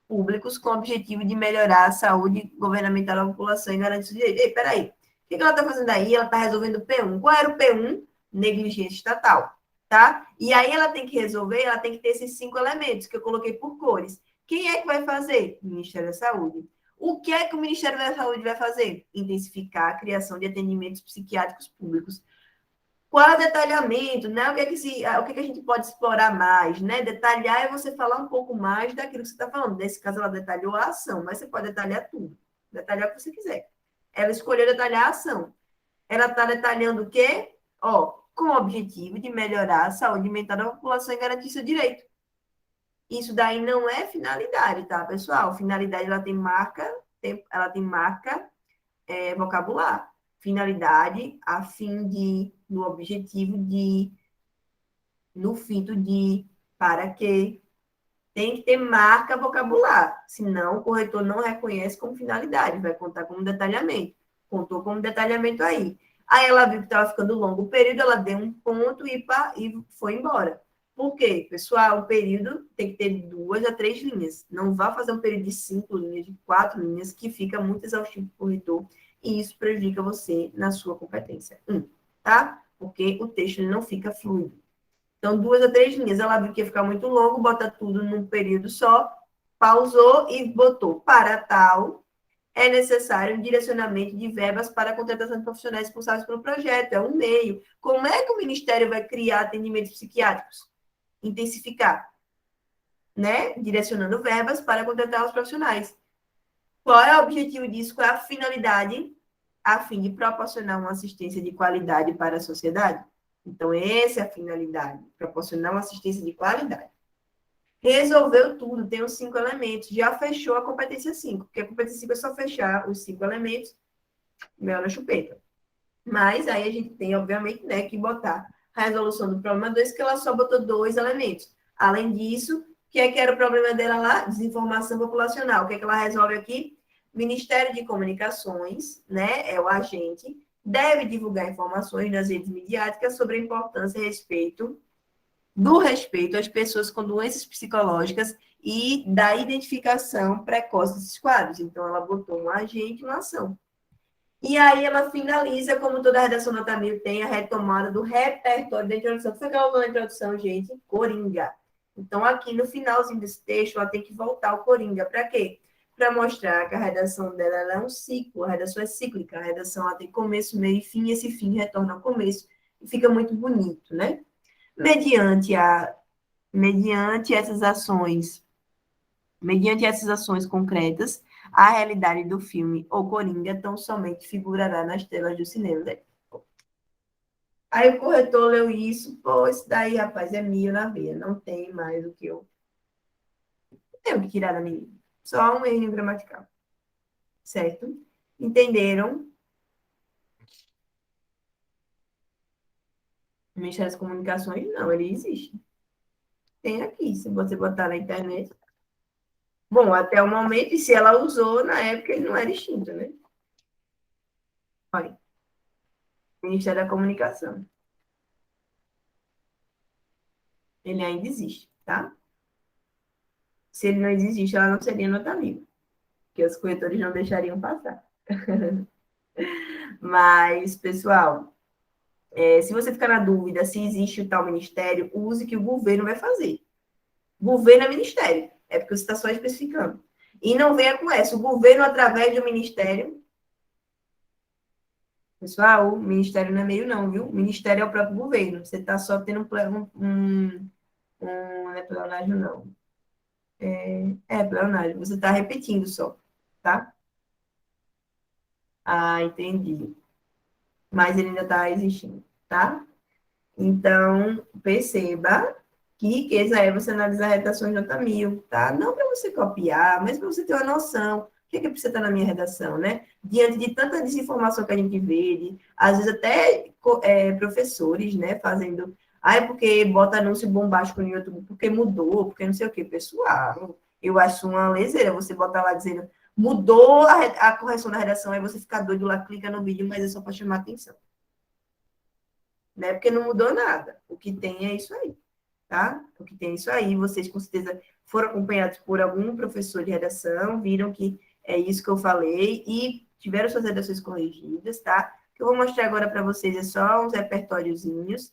públicos com o objetivo de melhorar a saúde governamental da população e garantir os direitos. Ei, peraí. O que ela está fazendo aí? Ela está resolvendo o P1. Qual era o P1? Negligência estatal, tá? E aí ela tem que resolver, ela tem que ter esses 5 elementos que eu coloquei por cores. Quem é que vai fazer? O Ministério da Saúde. O que é que o Ministério da Saúde vai fazer? Intensificar a criação de atendimentos psiquiátricos públicos. Qual é o detalhamento, né? O que a gente pode explorar mais, né? Detalhar é você falar um pouco mais daquilo que você está falando. Nesse caso, ela detalhou a ação, mas você pode detalhar tudo. Detalhar o que você quiser. Ela escolheu detalhar a ação. Ela está detalhando o quê? Com o objetivo de melhorar a saúde mental da população e garantir seu direito. Isso daí não é finalidade, tá, pessoal? Finalidade, ela tem marca vocabular. Finalidade, a fim de, no objetivo de, no fito de, para que, tem que ter marca vocabular, senão o corretor não reconhece como finalidade, vai contar como detalhamento. Contou como detalhamento aí. Aí ela viu que estava ficando longo o período, ela deu um ponto e foi embora. Por quê? Pessoal, o período tem que ter 2 a 3 linhas. Não vá fazer um período de 5 linhas, de 4 linhas, que fica muito exaustivo para o corretor, e isso prejudica você na sua competência. Tá? Porque o texto não fica fluido. Então, 2 a 3 linhas. Ela viu que ia ficar muito longo, bota tudo num período só, pausou e botou para tal. É necessário um direcionamento de verbas para a contratação de profissionais responsáveis pelo projeto. É um meio. Como é que o Ministério vai criar atendimentos psiquiátricos? Intensificar, né? Direcionando verbas para contratar os profissionais. Qual é o objetivo disso? Qual é a finalidade? A fim de proporcionar uma assistência de qualidade para a sociedade. Então, essa é a finalidade, proporcionar uma assistência de qualidade. Resolveu tudo, tem os 5 elementos, já fechou a competência 5, porque a competência 5 é só fechar os 5 elementos, mel na chupeta. Mas aí a gente tem, obviamente, né, que botar a resolução do problema 2, que ela só botou 2 elementos. Além disso, o que era o problema dela lá? Desinformação populacional. O que ela resolve aqui? Ministério de Comunicações, né, é o agente, deve divulgar informações nas redes midiáticas sobre a importância do respeito às pessoas com doenças psicológicas e da identificação precoce desses quadros. Então, ela botou um agente e uma ação. E aí ela finaliza, como toda a redação nota 1000 tem, a retomada do repertório da introdução. O que foi que ela falou na introdução, gente? Coringa. Então, aqui no finalzinho desse texto, ela tem que voltar ao Coringa. Para quê? Para mostrar que a redação dela ela é um ciclo, a redação é cíclica, a redação ela tem começo, meio e fim, e esse fim retorna ao começo, e fica muito bonito, né? Mediante essas ações concretas, a realidade do filme O Coringa tão somente figurará nas telas do cinema. Aí o corretor leu isso, pô, isso daí, rapaz, é mil na veia, não tem mais o que eu tenho que tirar da menina. Só um erro gramatical. Certo? Entenderam? O Ministério das Comunicações, não, ele existe. Tem aqui, se você botar na internet. Bom, até o momento, e se ela usou, na época ele não era extinto, né? Olha, Ministério da Comunicação. Ele ainda existe, tá? Se ele não existe, ela não seria nota 1000, porque os corretores não deixariam passar. Mas, pessoal, se você ficar na dúvida se existe o tal ministério, use que o governo vai fazer. Governo é ministério, é porque você está só especificando. E não venha com essa, o governo através do ministério. Pessoal, o ministério não é meio não, viu? O ministério é o próprio governo. Você está só tendo não é pleonasmo, não. Pleonasmo. Você está repetindo só, tá? Ah, entendi. Mas ele ainda está existindo, tá? Então, perceba que essa é você analisar a redação de nota 1000, tá? Não para você copiar, mas para você ter uma noção. O que precisa estar na minha redação, né? Diante de tanta desinformação que a gente vê, às vezes até professores, né, fazendo... é porque bota anúncio bombástico no YouTube, porque mudou, porque não sei o quê. Pessoal, eu acho uma leseira você botar lá dizendo mudou a correção da redação, aí você fica doido lá, clica no vídeo, mas é só para chamar atenção. Né? Porque não mudou nada. O que tem é isso aí, tá? O que tem é isso aí. Vocês, com certeza, foram acompanhados por algum professor de redação, viram que é isso que eu falei e tiveram suas redações corrigidas, tá? O que eu vou mostrar agora para vocês é só uns repertóriozinhos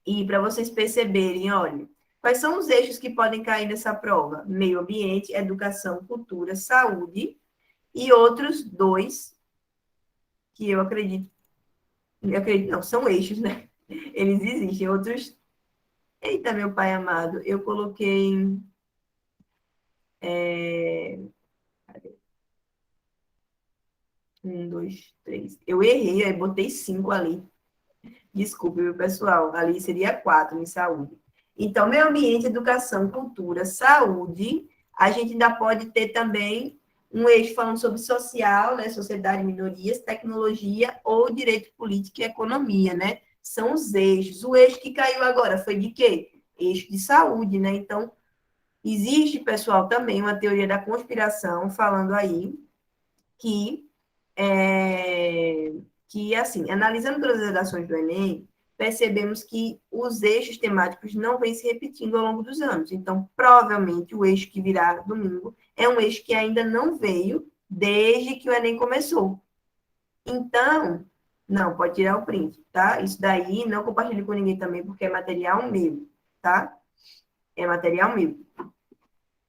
e para vocês perceberem, olha, quais são os eixos que podem cair nessa prova? Meio ambiente, educação, cultura, saúde e outros 2 que eu acredito não, são eixos, né? Eles existem. Outros. Eita, meu pai amado, eu coloquei. Um, dois, três. Eu errei, aí botei 5 ali. Desculpe, meu pessoal. Ali seria 4 em saúde. Então, meio ambiente, educação, cultura, saúde. A gente ainda pode ter também um eixo falando sobre social, né? Sociedade, minorias, tecnologia ou direito político e economia, né? São os eixos. O eixo que caiu agora foi de quê? Eixo de saúde, né? Então, Existe, pessoal, também uma teoria da conspiração falando aí que, assim, analisando todas as redações do Enem, percebemos que os eixos temáticos não vêm se repetindo ao longo dos anos. Então, provavelmente, o eixo que virá domingo é um eixo que ainda não veio desde que o Enem começou. Então, não, pode tirar o print, tá? Isso daí não compartilhe com ninguém também, porque é material meu, tá? É material meu.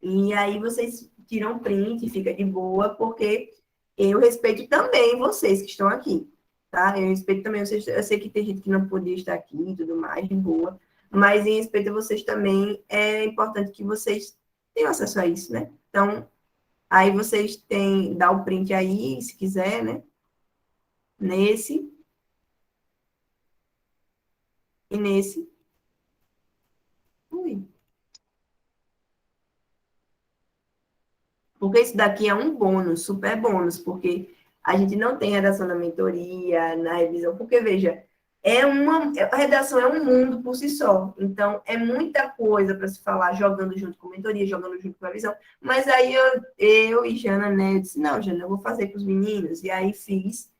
E aí vocês tiram print, fica de boa, porque eu respeito também vocês que estão aqui, tá? Eu respeito também vocês. Eu sei que tem gente que não podia estar aqui e tudo mais, de boa. Mas em respeito a vocês também, é importante que vocês tenham acesso a isso, né? Então, aí vocês têm, dá o print aí, se quiser, né? Nesse e nesse. Ui. Porque isso daqui é um bônus, super bônus, porque a gente não tem redação na mentoria, na revisão, porque, veja, a redação é um mundo por si só. Então, é muita coisa para se falar, jogando junto com a mentoria, jogando junto com a revisão. Mas aí eu e Jana, né, eu disse, não, Jana, eu vou fazer com os meninos. E aí fiz,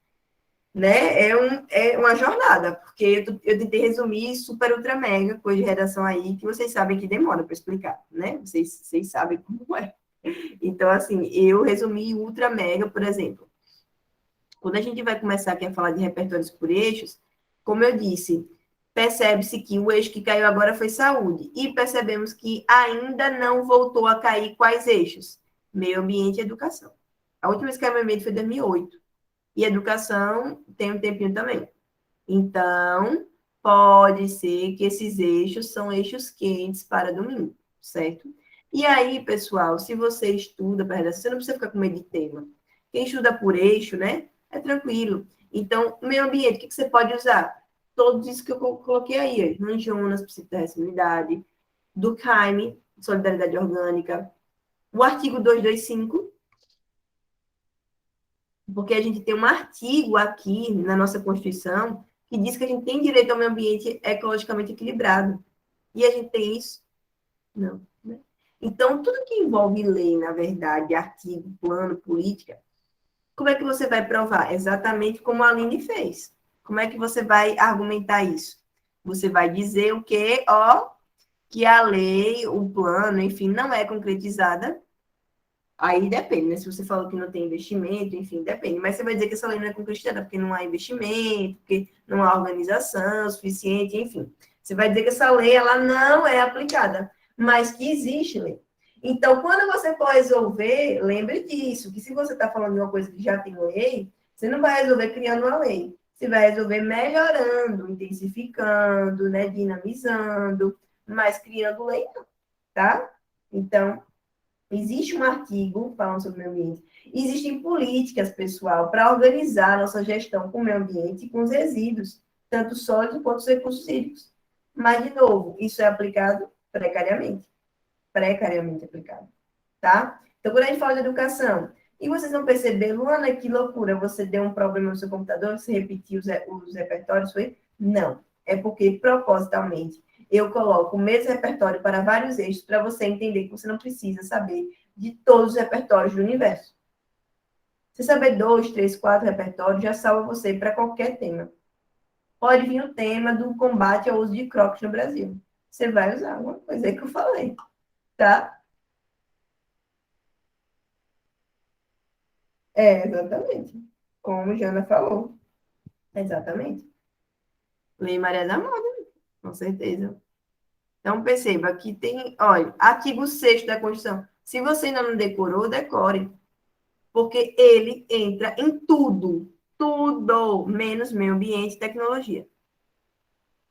né, é uma jornada, porque eu tentei resumir super ultra mega, coisa de redação aí, que vocês sabem que demora para explicar, né? Vocês sabem como é. Então, assim, eu resumi ultra mega, por exemplo. Quando a gente vai começar aqui a falar de repertórios por eixos, como eu disse, percebe-se que o eixo que caiu agora foi saúde. E percebemos que ainda não voltou a cair quais eixos? Meio ambiente e educação. A última vez que caiu meio ambiente foi em 2008. E educação tem um tempinho também. Então, pode ser que esses eixos são eixos quentes para domingo, certo? E aí, pessoal, se você estuda para redação, você não precisa ficar com medo de tema. Quem estuda por eixo, né? É tranquilo. Então, meio ambiente, o que você pode usar? Todos isso que eu coloquei aí, Ranjonas, psicoterrestre, Durkheim, solidariedade orgânica, o artigo 225, porque a gente tem um artigo aqui na nossa Constituição que diz que a gente tem direito ao meio ambiente ecologicamente equilibrado. E a gente tem isso? Não. Né? Então, tudo que envolve lei, na verdade, artigo, plano, política, como é que você vai provar? Exatamente como a Aline fez. Como é que você vai argumentar isso? Você vai dizer o quê? Ó, que a lei, o plano, enfim, não é concretizada. Aí depende, né? Se você falou que não tem investimento, enfim, depende. Mas você vai dizer que essa lei não é concretizada porque não há investimento, porque não há organização suficiente, enfim. Você vai dizer que essa lei ela não é aplicada, mas que existe lei. Então, quando você for resolver, lembre disso, que se você está falando de uma coisa que já tem lei, você não vai resolver criando uma lei. Você vai resolver melhorando, intensificando, né, dinamizando, mas criando lei não, tá? Então, existe um artigo falando sobre o meio ambiente. Existem políticas, pessoal, para organizar a nossa gestão com o meio ambiente e com os resíduos, tanto sólidos quanto os recursos hídricos. Mas, de novo, isso é aplicado precariamente. Precariamente aplicado. Tá? Então, quando a gente fala de educação, e vocês vão perceber, Luana, que loucura, você deu um problema no seu computador, você repetiu os repertórios, foi? Não. É porque, propositalmente, eu coloco o mesmo repertório para vários eixos para você entender que você não precisa saber de todos os repertórios do universo. Você saber 2, 3, 4 repertórios já salva você para qualquer tema. Pode vir o tema do combate ao uso de crocs no Brasil. Você vai usar uma coisa aí que eu falei, tá? Exatamente. Como Jana falou. Exatamente. Lei Maria da Moda, com certeza. Então, perceba que tem, olha, artigo 6º da Constituição. Se você ainda não decorou, decore. Porque ele entra em tudo, tudo, menos meio ambiente e tecnologia.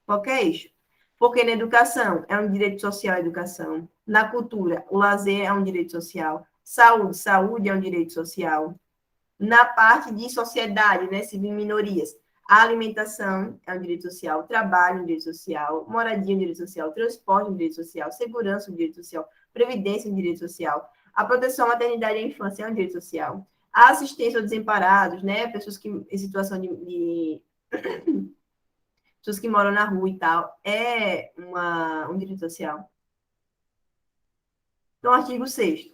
Qualquer eixo. Porque na educação é um direito social a educação. Na cultura, o lazer é um direito social. Saúde, saúde é um direito social. Na parte de sociedade, né, civil e minorias, a alimentação é um direito social, trabalho é um direito social, moradia é um direito social, transporte é um direito social, segurança é um direito social, previdência é um direito social, a proteção à maternidade e à infância é um direito social, a assistência aos desamparados, né, pessoas que em situação de pessoas que moram na rua e tal, é um direito social. Então, artigo 6º.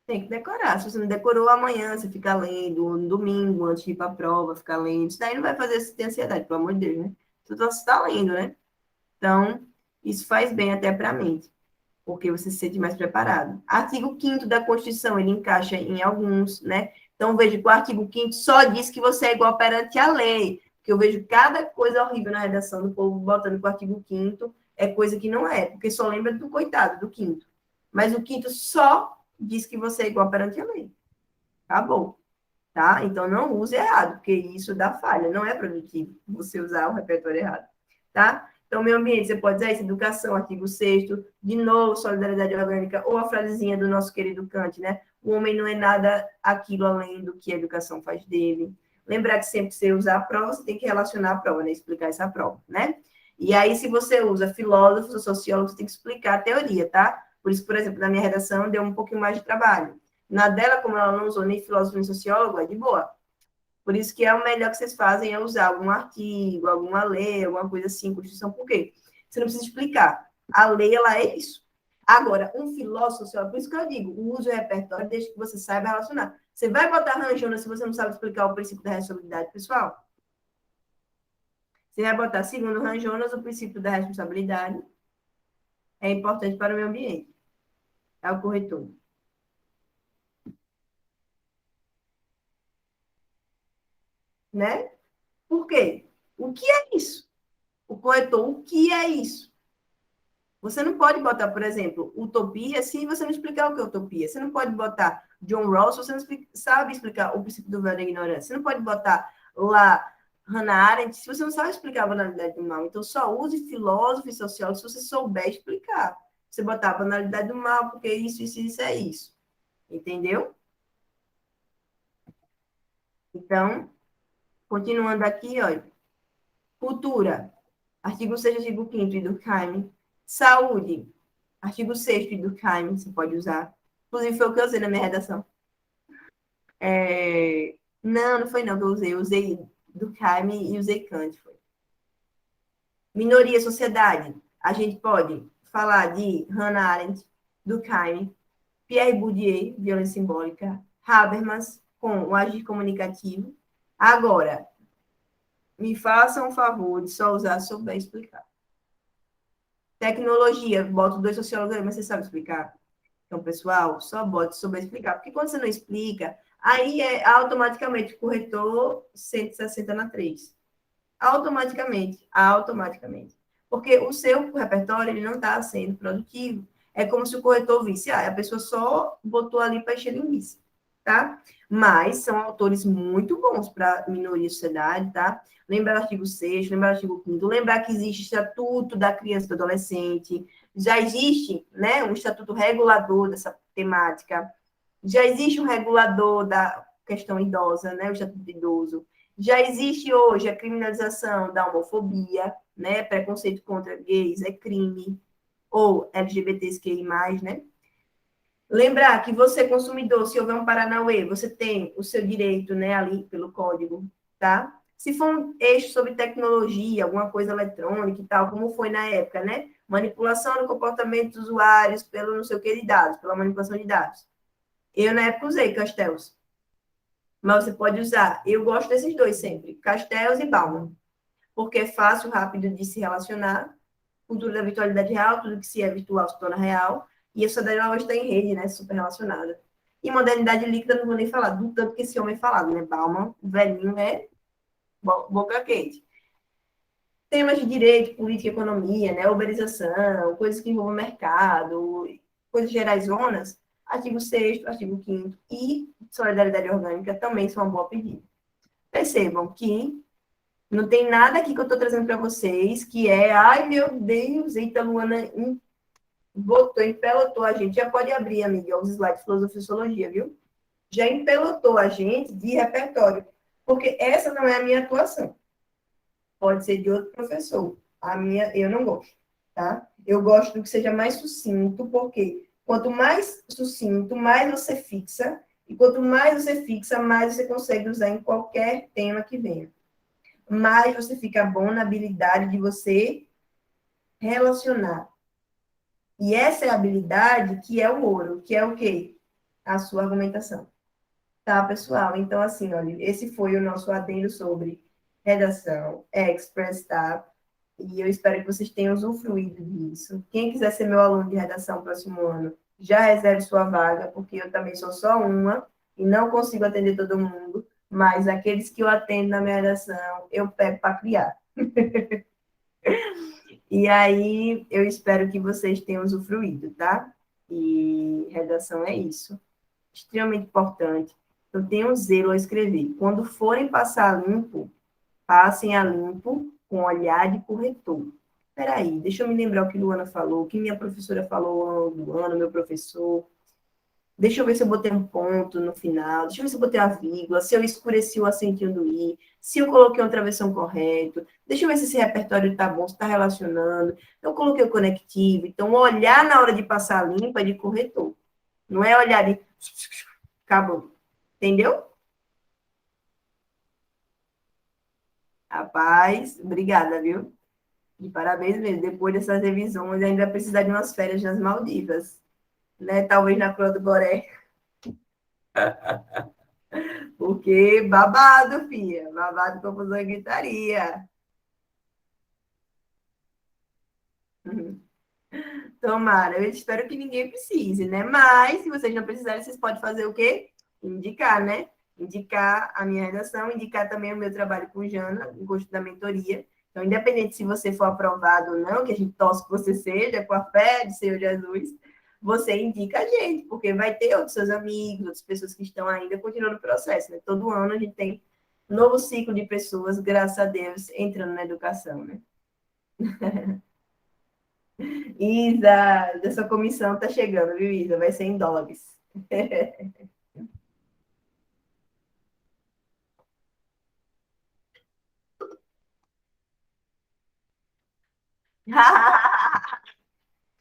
Tem que decorar. Se você não decorou, amanhã você fica lendo, no domingo, antes de ir para a prova, ficar lendo. Isso daí não vai fazer você ter ansiedade, pelo amor de Deus, né? Você está lendo, né? Então, isso faz bem até para a mente, porque você se sente mais preparado. Artigo 5º da Constituição, ele encaixa em alguns, né? Então, vejo que o artigo 5º só diz que você é igual perante a lei, porque eu vejo cada coisa horrível na redação do povo botando que o artigo 5º é coisa que não é, porque só lembra do coitado, do 5º. Mas o 5º só diz que você é igual perante a lei. Acabou. Tá? Então, não use errado, porque isso dá falha. Não é produtivo você usar o repertório errado. Tá? Então, meio ambiente, você pode dizer isso, educação, artigo 6º, de novo, solidariedade orgânica, ou a frasezinha do nosso querido Kant, né? O homem não é nada aquilo além do que a educação faz dele. Lembrar que sempre que você usar a prova, você tem que relacionar a prova, né? Explicar essa prova, né? E aí, se você usa filósofos ou sociólogos, você tem que explicar a teoria, tá? Por isso, por exemplo, na minha redação, deu um pouquinho mais de trabalho. Na dela, como ela não usou nem filósofo nem sociólogo, é de boa. Por isso que é o melhor que vocês fazem é usar algum artigo, alguma lei, alguma coisa assim, Constituição. Por quê? Você não precisa explicar. A lei, ela é isso. Agora, um filósofo sociólogo, por isso que eu digo, use o repertório desde que você saiba relacionar. Você vai botar ranjona se você não sabe explicar o princípio da responsabilidade pessoal? Você vai botar, segundo Ranjonas, o princípio da responsabilidade é importante para o meio ambiente. É o corretor. Né? Por quê? O que é isso? O corretor, o que é isso? Você não pode botar, por exemplo, utopia se você não explicar o que é utopia. Você não pode botar John Rawls se você não sabe explicar o princípio do véu da ignorância. Você não pode botar lá Hannah Arendt se você não sabe explicar a banalidade do mal. Então, só use filósofo e sociólogo se você souber explicar. Você botar a banalidade do mal, porque isso é isso. Entendeu? Então, continuando aqui, olha. Cultura. Artigo 6º, artigo 5º, e Durkheim. Saúde. Artigo 6º, e Durkheim, você pode usar. Inclusive, foi o que eu usei na minha redação. Não, não foi não que eu usei. Eu usei Durkheim e usei Kant. Foi. Minoria, sociedade. A gente pode falar de Hannah Arendt, Durkheim, Pierre Bourdieu, violência simbólica, Habermas, com o agir comunicativo. Agora, me façam um favor de só usar se souber explicar. Tecnologia, boto 2 sociólogos aí, mas você sabe explicar. Então, pessoal, só bote souber explicar. Porque quando você não explica, aí é automaticamente o corretor 160 na 3. Automaticamente. Porque o seu repertório ele não está sendo produtivo. É como se o corretor visse, a pessoa só botou ali para encher linguiça, tá? Mas são autores muito bons para minoria e sociedade, tá? Lembrar o artigo 6º, lembrar o artigo 5º, lembrar que existe o Estatuto da Criança e do Adolescente, já existe, né, um estatuto regulador dessa temática, já existe um regulador da questão idosa, né, o Estatuto do Idoso, já existe hoje a criminalização da homofobia, né, preconceito contra gays é crime, ou LGBTQI+, né, lembrar que você, consumidor, se houver um Paranauê, você tem o seu direito, né, ali pelo código, tá? Se for um eixo sobre tecnologia, alguma coisa eletrônica e tal, como foi na época, né? Manipulação do comportamento dos usuários pelo não sei o que de dados, pela manipulação de dados. Eu, na época, usei Castells. Mas você pode usar. Eu gosto desses dois sempre, Castells e Bauman. Porque é fácil, rápido de se relacionar. Cultura da virtualidade real, tudo que se é virtual se torna real. E a sociedade hoje está em rede, né? Super relacionada. E modernidade líquida, não vou nem falar, do tanto que esse homem é falado, né? Bauman, o velhinho, é boca quente. Temas de direito, política e economia, né? Uberização, coisas que envolvem mercado, coisas gerais zonas, artigo 6º, artigo 5º e solidariedade orgânica também são uma boa pedida. Percebam que não tem nada aqui que eu estou trazendo para vocês que é, ai meu Deus, eita, Luana botou, empelotou a gente. Já pode abrir, amiga, os slides de filosofia e sociologia, viu? Já empelotou a gente de repertório, porque essa não é a minha atuação. Pode ser de outro professor. A minha, eu não gosto, tá? Eu gosto do que seja mais sucinto, porque quanto mais sucinto, mais você fixa, e quanto mais você fixa, mais você consegue usar em qualquer tema que venha. Mais você fica bom na habilidade de você relacionar. E essa é a habilidade que é o ouro, que é o quê? A sua argumentação. Tá, pessoal? Então, assim, olha, esse foi o nosso adendo sobre redação, Express, tá? E eu espero que vocês tenham usufruído disso. Quem quiser ser meu aluno de redação próximo ano, já reserve sua vaga, porque eu também sou só uma e não consigo atender todo mundo, mas aqueles que eu atendo na minha redação, eu pego para criar. E aí, eu espero que vocês tenham usufruído, tá? E redação é isso. Extremamente importante. Eu tenho zelo a escrever. Quando forem passar limpo, passem a limpo com olhar de corretor. Espera aí, deixa eu me lembrar o que Luana falou, o que minha professora falou ao longo do ano, meu professor. Deixa eu ver se eu botei um ponto no final, deixa eu ver se eu botei a vírgula, se eu escureci o acentinho do i, se eu coloquei uma travessão correto, deixa eu ver se esse repertório está bom, se está relacionando. Eu coloquei o conectivo, então olhar na hora de passar limpo é de corretor. Não é olhar de... Acabou. Entendeu? Rapaz, obrigada, viu? De parabéns mesmo. Depois dessas revisões, ainda vai precisar de umas férias nas Maldivas, né? Talvez na Croa do Boré. Porque babado, filha. Babado, confusão e gritaria. Tomara. Eu espero que ninguém precise, né? Mas, se vocês não precisarem, vocês podem fazer o quê? Indicar, né? Indicar a minha redação, indicar também o meu trabalho com Jana, no curso da mentoria. Então, independente se você for aprovado ou não, que a gente torce que você seja, com a fé de Senhor Jesus, você indica a gente, porque vai ter outros seus amigos, outras pessoas que estão ainda continuando o processo, né? Todo ano a gente tem um novo ciclo de pessoas, graças a Deus, entrando na educação, né? Isa, dessa comissão tá chegando, viu, Isa? Vai ser em dólares.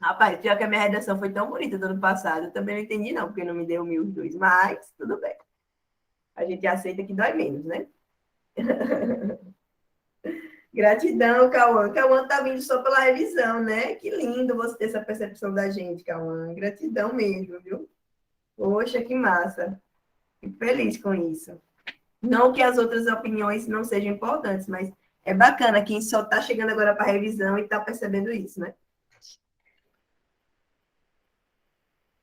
Rapaz, pior que a minha redação foi tão bonita do ano passado, eu também não entendi, não, porque não me deu 1.002, mas tudo bem. A gente aceita que dói menos, né? Gratidão, Cauã. Cauã tá vindo só pela revisão, né? Que lindo você ter essa percepção da gente, Cauã. Gratidão mesmo, viu? Poxa, que massa. Fico feliz com isso. Não que as outras opiniões não sejam importantes, mas é bacana quem só está chegando agora para a revisão e está percebendo isso, né?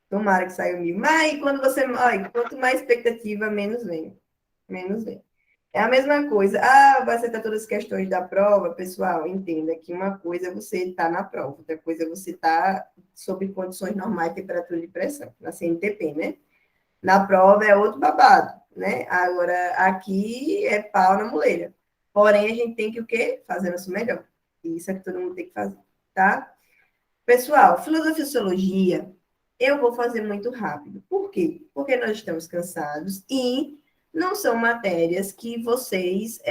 Tomara que saia 1.000. Mas quando você. Olha, quanto mais expectativa, menos vem. Menos vem. É a mesma coisa. Ah, vai acertar todas as questões da prova, pessoal. Entenda que uma coisa é você estar na prova, outra coisa é você estar sob condições normais de temperatura de pressão, na CNTP, né? Na prova é outro babado, né? Agora, aqui é pau na moleira. Porém, a gente tem que o quê? Fazer nosso melhor. Isso é que todo mundo tem que fazer, tá? Pessoal, filosofia e sociologia, eu vou fazer muito rápido. Por quê? Porque nós estamos cansados e não são matérias que vocês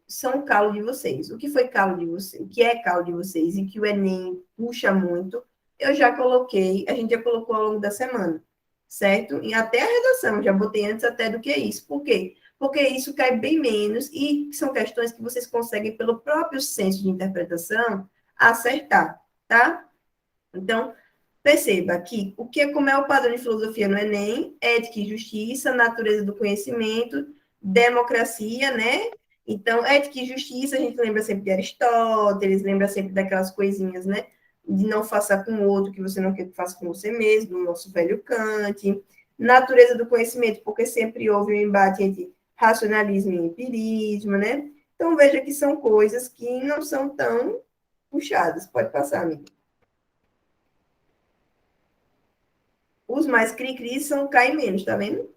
são o calo de vocês. O que foi calo de vocês? O que é calo de vocês e que o Enem puxa muito, eu já coloquei, a gente já colocou ao longo da semana, certo? E até a redação, já botei antes até do que isso. Por quê? Porque isso cai bem menos e são questões que vocês conseguem, pelo próprio senso de interpretação, acertar, tá? Então, perceba que o que é como é o padrão de filosofia no Enem, ética e justiça, natureza do conhecimento, democracia, né? Então, ética e justiça, a gente lembra sempre de Aristóteles, lembra sempre daquelas coisinhas, né? De não faça com o outro que você não quer que faça com você mesmo, do nosso velho Kant. Natureza do conhecimento, porque sempre houve um embate entre racionalismo e empirismo, né? Então, veja que são coisas que não são tão puxadas. Pode passar, amigo. Os mais cri-cri são caem menos, tá vendo?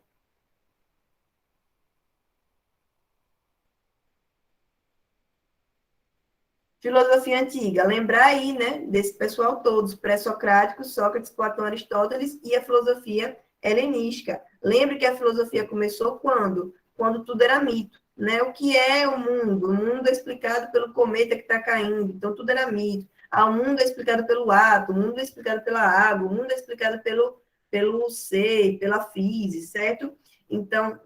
Filosofia antiga, lembrar aí, né, desse pessoal todos, pré-socráticos, Sócrates, Platão, Aristóteles e a filosofia helenística. Lembre que a filosofia começou quando? Quando tudo era mito, né? O que é o mundo? O mundo é explicado pelo cometa que está caindo, então tudo era mito. Ah, o mundo é explicado pelo átomo, o mundo é explicado pela água, o mundo é explicado pelo ser, pela física, certo? Então,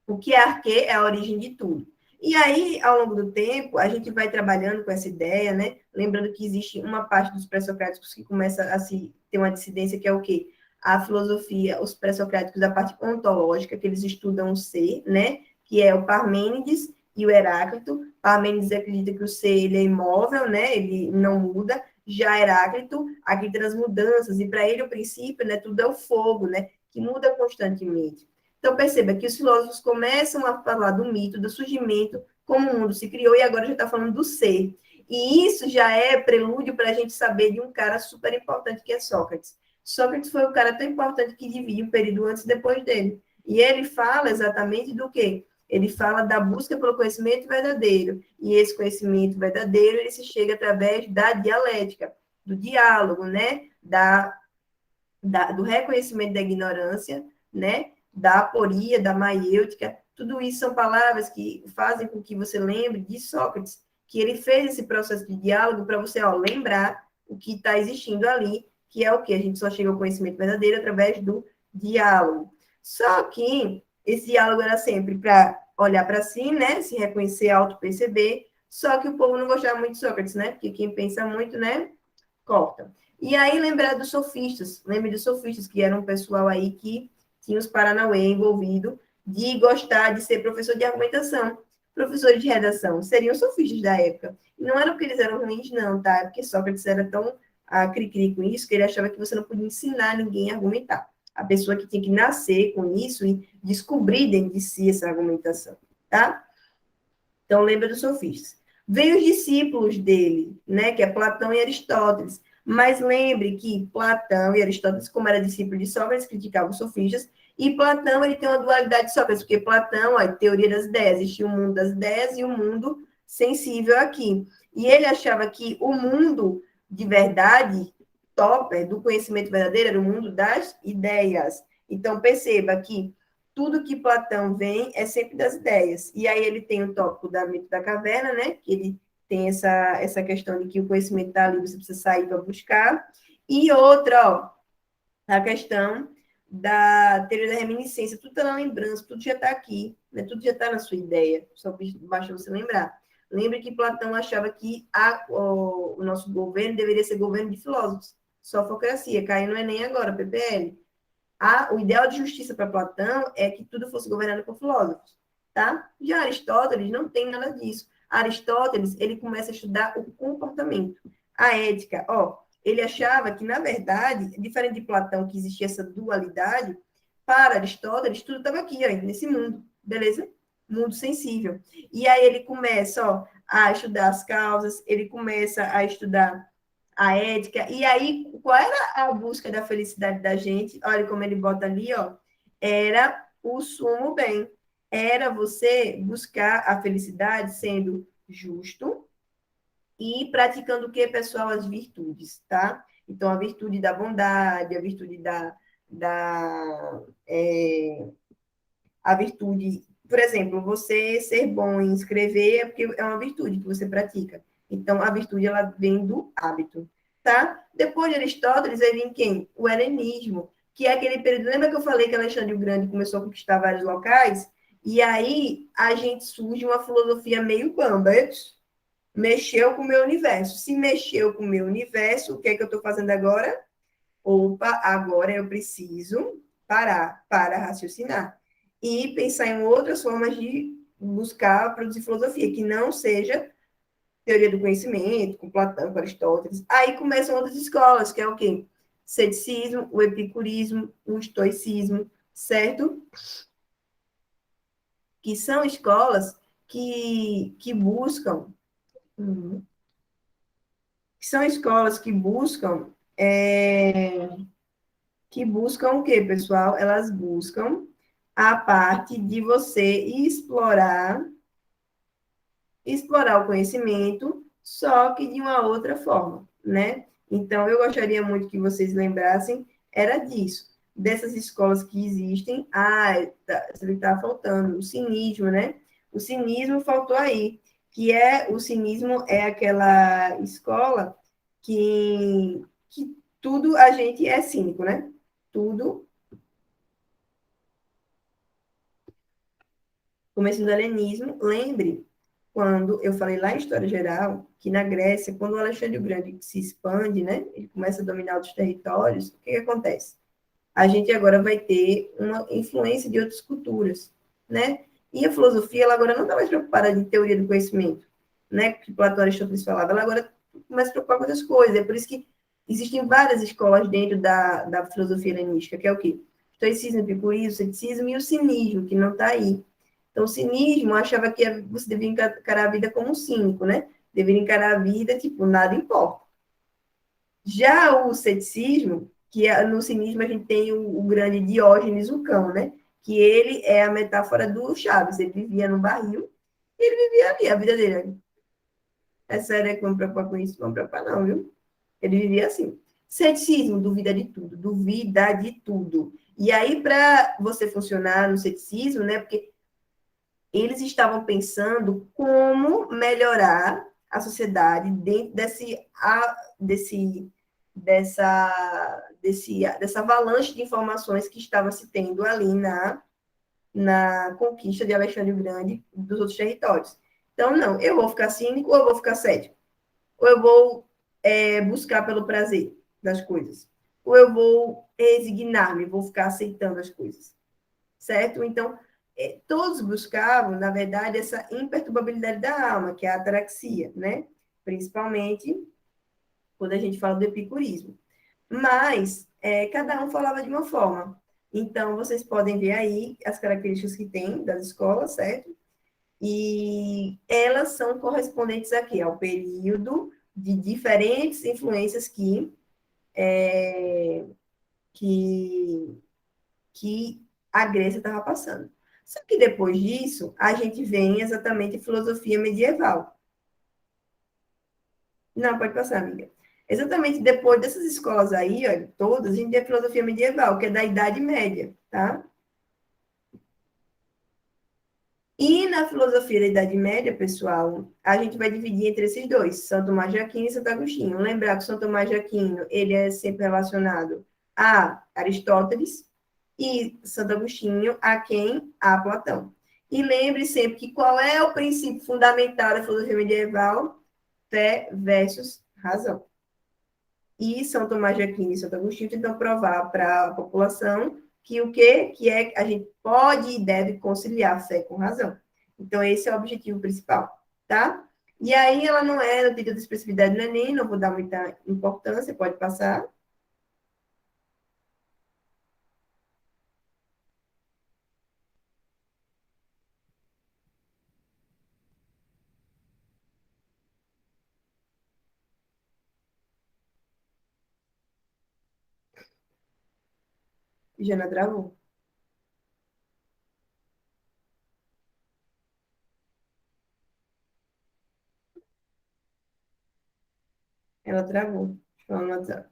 o que é arquê é a origem de tudo. E aí, ao longo do tempo, a gente vai trabalhando com essa ideia, né? Lembrando que existe uma parte dos pré-socráticos que começa a se ter uma dissidência, que é o quê? A filosofia, os pré-socráticos, da parte ontológica, que eles estudam o ser, né? Que é o Parmênides e o Heráclito. Parmênides acredita que o ser ele é imóvel, né? Ele não muda. Já Heráclito acredita nas mudanças, e para ele o princípio, né? Tudo é o fogo, né? Que muda constantemente. Então, perceba que os filósofos começam a falar do mito, do surgimento, como o mundo se criou, e agora já está falando do ser. E isso já é prelúdio para a gente saber de um cara super importante, que é Sócrates. Sócrates foi o cara tão importante que divide o período antes e depois dele. E ele fala exatamente do quê? Ele fala da busca pelo conhecimento verdadeiro. E esse conhecimento verdadeiro, ele se chega através da dialética, do diálogo, né? Do reconhecimento da ignorância, né? Da aporia, da maiêutica. Tudo isso são palavras que fazem com que você lembre de Sócrates, que ele fez esse processo de diálogo para você lembrar o que está existindo ali, que é o que? A gente só chega ao conhecimento verdadeiro através do diálogo. Só que esse diálogo era sempre para olhar para si, né? Se reconhecer, auto-perceber. Só que o povo não gostava muito de Sócrates, né? Porque quem pensa muito, né? Corta. E aí lembrar dos sofistas. Lembre dos sofistas, que era um pessoal aí que tinha os Paranauê envolvido de gostar de ser professor de argumentação. Professores de redação seriam sofistas da época. E não era porque eles eram ruins, não, tá? É porque Sócrates era tão cri-cri com isso que ele achava que você não podia ensinar ninguém a argumentar. A pessoa que tinha que nascer com isso e descobrir dentro de si essa argumentação, tá? Então, lembra dos sofistas. Vem os discípulos dele, né, que é Platão e Aristóteles. Mas lembre que Platão e Aristóteles, como era discípulo de Sócrates, criticavam os sofistas, e Platão ele tem uma dualidade de Sócrates, porque Platão, a teoria das ideias, existia o mundo das ideias e o mundo sensível aqui. E ele achava que o mundo de verdade, topper, do conhecimento verdadeiro, era o mundo das ideias. Então, perceba que tudo que Platão vem é sempre das ideias. E aí ele tem o tópico da mito da caverna, né? Que ele tem essa questão de que o conhecimento está ali, você precisa sair para buscar. E outra, a questão da teoria da reminiscência. Tudo está na lembrança, tudo já está aqui, né? Tudo já está na sua ideia, só basta você lembrar. Lembre que Platão achava que o nosso governo deveria ser governo de filósofos, sofocracia, caiu no Enem agora, PPL. O ideal de justiça para Platão é que tudo fosse governado por filósofos, tá? Já Aristóteles não tem nada disso. Aristóteles, ele começa a estudar o comportamento, a ética. Ele achava que, na verdade, diferente de Platão, que existia essa dualidade, para Aristóteles, tudo estava aqui, nesse mundo, beleza? Mundo sensível. E aí ele começa, a estudar as causas, ele começa a estudar a ética. E aí, qual era a busca da felicidade da gente? Olha como ele bota ali, era o sumo bem. Era você buscar a felicidade sendo justo e praticando o que, pessoal? As virtudes, tá? Então, a virtude da bondade, a virtude a virtude, por exemplo, você ser bom em escrever é porque é uma virtude que você pratica. Então, a virtude, ela vem do hábito, tá? Depois de Aristóteles, aí vem quem? O helenismo, que é aquele período... Lembra que eu falei que Alexandre o Grande começou a conquistar vários locais? E aí, a gente surge uma filosofia meio bamba, mexeu com o meu universo. Se mexeu com o meu universo, o que é que eu estou fazendo agora? Opa, agora eu preciso parar para raciocinar e pensar em outras formas de buscar produzir filosofia, que não seja teoria do conhecimento, com Platão, com Aristóteles. Aí começam outras escolas, que é o quê? Ceticismo, o epicurismo, o estoicismo, certo? Que são escolas que buscam... que são escolas que buscam o quê, pessoal? Elas buscam a parte de você explorar o conhecimento, só que de uma outra forma, né? Então, eu gostaria muito que vocês lembrassem, era disso, dessas escolas que existem. Está faltando o cinismo, né? O cinismo faltou aí, o cinismo é aquela escola que tudo a gente é cínico, né? Tudo. Começo do helenismo, lembre quando eu falei lá em História Geral, que na Grécia, quando o Alexandre o Grande se expande, né, ele começa a dominar outros territórios, o que acontece? A gente agora vai ter uma influência de outras culturas, né? E a filosofia, ela agora não está mais preocupada em teoria do conhecimento, né? Que Platão e Aristóteles falavam, ela agora começa a preocupar com outras coisas. É por isso que existem várias escolas dentro da filosofia helenística, que é o quê? O estoicismo, o epicurismo, o ceticismo e o cinismo, que não está aí. Então, o cinismo achava que você deveria encarar a vida como um cínico, né? Deveria encarar a vida, tipo, nada importa. Já o ceticismo, que no cinismo a gente tem o grande Diógenes, o cão, né? Que ele é a metáfora do Chaves. Ele vivia no barril e ele vivia ali, a vida dele. É sério que vamos preocupar com isso? Vamos preocupar não, viu? Ele vivia assim. Ceticismo, duvida de tudo, duvida de tudo. E aí, para você funcionar no ceticismo, né? Porque eles estavam pensando como melhorar a sociedade dentro dessa avalanche de informações que estava se tendo ali na conquista de Alexandre o Grande dos outros territórios. Então, não, eu vou ficar cínico ou eu vou ficar cético? Ou eu vou buscar pelo prazer das coisas? Ou eu vou resignar-me, vou ficar aceitando as coisas? Certo? Então, todos buscavam, na verdade, essa imperturbabilidade da alma, que é a ataraxia, né? Principalmente quando a gente fala do epicurismo. Mas cada um falava de uma forma. Então, vocês podem ver aí as características que tem das escolas, certo? E elas são correspondentes aqui ao período de diferentes influências que, que a Grécia estava passando. Só que depois disso, a gente vem exatamente a filosofia medieval. Não, pode passar, amiga. Exatamente depois dessas escolas aí, ó, todas, a gente tem a filosofia medieval, que é da Idade Média, tá? E na filosofia da Idade Média, pessoal, a gente vai dividir entre esses dois, São Tomás de Aquino e Santo Agostinho. Lembrar que São Tomás de Aquino, ele é sempre relacionado a Aristóteles e Santo Agostinho a quem? A Platão. E lembre sempre que qual é o princípio fundamental da filosofia medieval? Fé versus razão. E São Tomás de Aquino e Santo Agostinho tentam provar para a população que o quê? Que é a gente pode e deve conciliar fé com razão. Então, esse é o objetivo principal, tá? E aí, ela não é, no título de expressividade do Enem, não vou dar muita importância, pode passar. Jana travou. Ela travou. Fala no WhatsApp.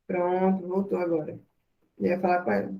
Pronto, voltou agora. Eu ia falar com ela.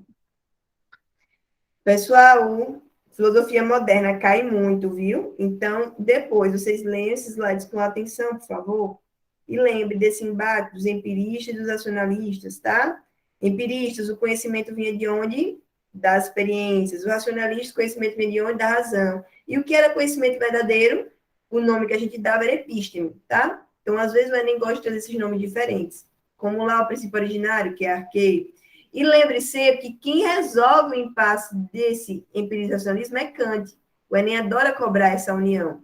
Pessoal, filosofia moderna cai muito, viu? Então, depois, vocês leiam esses slides com atenção, por favor. E lembre desse embate dos empiristas e dos racionalistas, tá? Empiristas, o conhecimento vinha de onde? Das experiências. O racionalista, o conhecimento vinha de onde? Da razão. E o que era conhecimento verdadeiro? O nome que a gente dava era episteme, tá? Então, às vezes, o Enem gosta de trazer esses nomes diferentes. Como lá o princípio originário, que é arqueico. E lembre sempre que quem resolve o impasse desse empirizacionismo é Kant. O Enem adora cobrar essa união.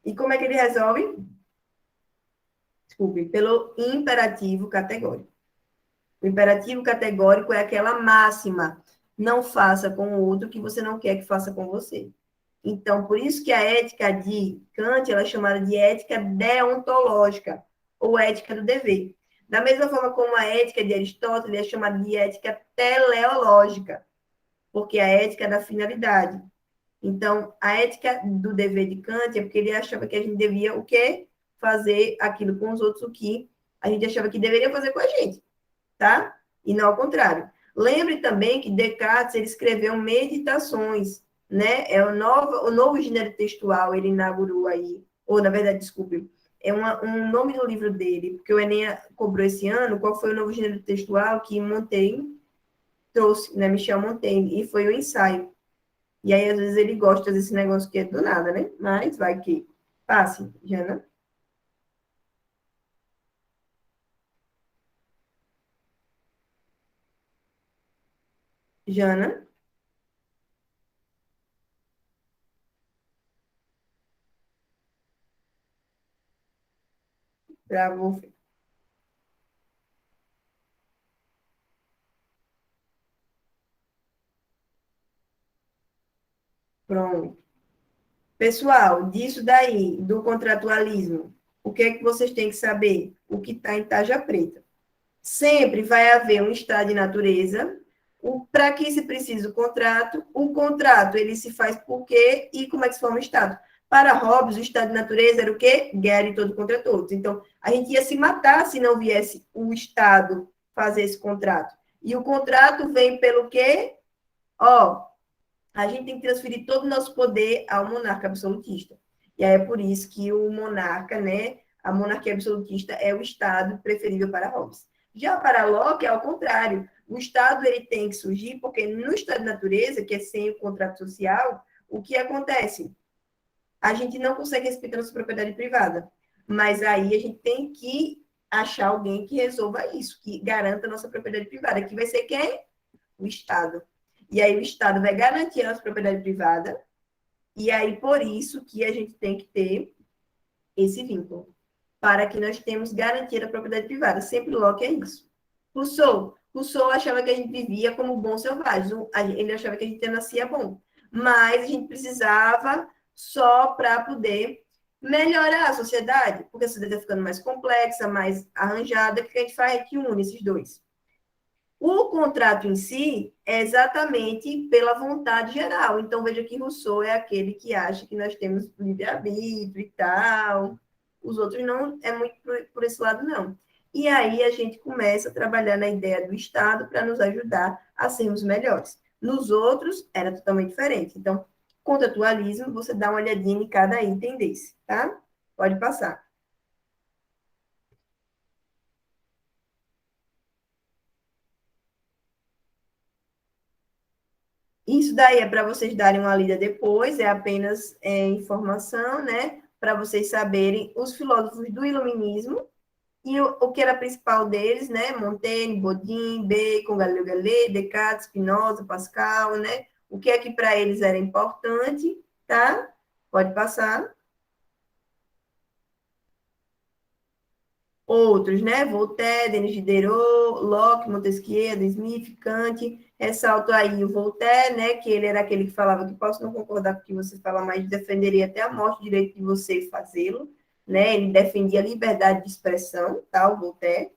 E como é que ele resolve? Desculpe, pelo imperativo categórico. O imperativo categórico é aquela máxima: não faça com o outro o que você não quer que faça com você. Então, por isso que a ética de Kant ela é chamada de ética deontológica, ou ética do dever. Da mesma forma como a ética de Aristóteles é chamada de ética teleológica, porque a ética é da finalidade. Então, a ética do dever de Kant é porque ele achava que a gente devia o quê? Fazer aquilo com os outros, o que a gente achava que deveria fazer com a gente, tá? E não ao contrário. Lembre também que Descartes ele escreveu Meditações, né? É o novo gênero textual, ele inaugurou aí, ou na verdade, desculpe, é um nome do livro dele, porque o Enem cobrou esse ano, qual foi o novo gênero textual que Montaigne trouxe, né? Michel Montaigne, e foi o ensaio. E aí, às vezes, ele gosta desse negócio que é do nada, né? Mas vai que passe, Jana. Jana, travou. Pronto. Pessoal, disso daí, do contratualismo, o que é que vocês têm que saber? O que está em tarja preta. Sempre vai haver um estado de natureza. Para que se precisa o contrato ele se faz por quê e como é que se forma o estado. Para Hobbes, o estado de natureza era o quê? Guerra de todo contra todos. Então, a gente ia se matar se não viesse o Estado fazer esse contrato. E o contrato vem pelo quê? Ó, a gente tem que transferir todo o nosso poder ao monarca absolutista. E aí é por isso que o monarca, né, a monarquia absolutista é o Estado preferível para Hobbes. Já para Locke, é ao contrário. O Estado ele tem que surgir porque no estado de natureza, que é sem o contrato social, o que acontece? A gente não consegue respeitar nossa propriedade privada. Mas aí a gente tem que achar alguém que resolva isso, que garanta a nossa propriedade privada, que vai ser quem? O Estado. E aí o Estado vai garantir a nossa propriedade privada, e aí por isso que a gente tem que ter esse vínculo, para que nós tenhamos garantia da propriedade privada. Sempre Locke é isso. Rousseau achava que a gente vivia como bons selvagens, ele achava que a gente nascia bom, mas a gente precisava só para poder melhorar a sociedade, porque a sociedade está ficando mais complexa, mais arranjada, o que a gente faz? A gente une esses dois. O contrato em si é exatamente pela vontade geral. Então, veja que Rousseau é aquele que acha que nós temos livre-arbítrio e tal. Os outros não é muito por esse lado, não. E aí a gente começa a trabalhar na ideia do Estado para nos ajudar a sermos melhores. Nos outros, era totalmente diferente. Então, contratualismo, você dá uma olhadinha em cada item desse, tá? Pode passar. Isso daí é para vocês darem uma lida depois, é apenas informação, né? Para vocês saberem os filósofos do iluminismo e o que era principal deles, né? Montaigne, Bodin, Bacon, Galileu Galilei, Descartes, Spinoza, Pascal, né? O que é que para eles era importante, tá? Pode passar. Outros, né? Voltaire, Denis Diderot, Locke, Montesquieu, Adam Smith, Kant. Ressalto aí o Voltaire, né? Que ele era aquele que falava que posso não concordar com o que você fala, mas defenderia até a morte o direito de você fazê-lo, né? Ele defendia a liberdade de expressão, tá? O Voltaire.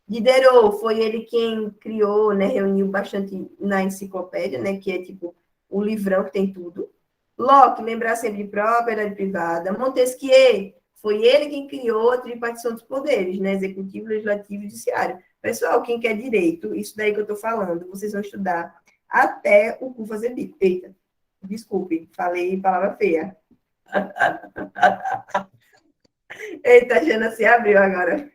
Diderot foi ele quem criou, né? Reuniu bastante na enciclopédia, né? Que é tipo o livrão que tem tudo. Locke, lembrar sempre de propriedade privada. Montesquieu, foi ele quem criou a tripartição dos poderes, né? Executivo, legislativo e judiciário. Pessoal, quem quer direito, isso daí que eu estou falando, vocês vão estudar até o cu fazer bico. Eita, desculpe, falei palavra feia. Eita, a Jana se abriu agora.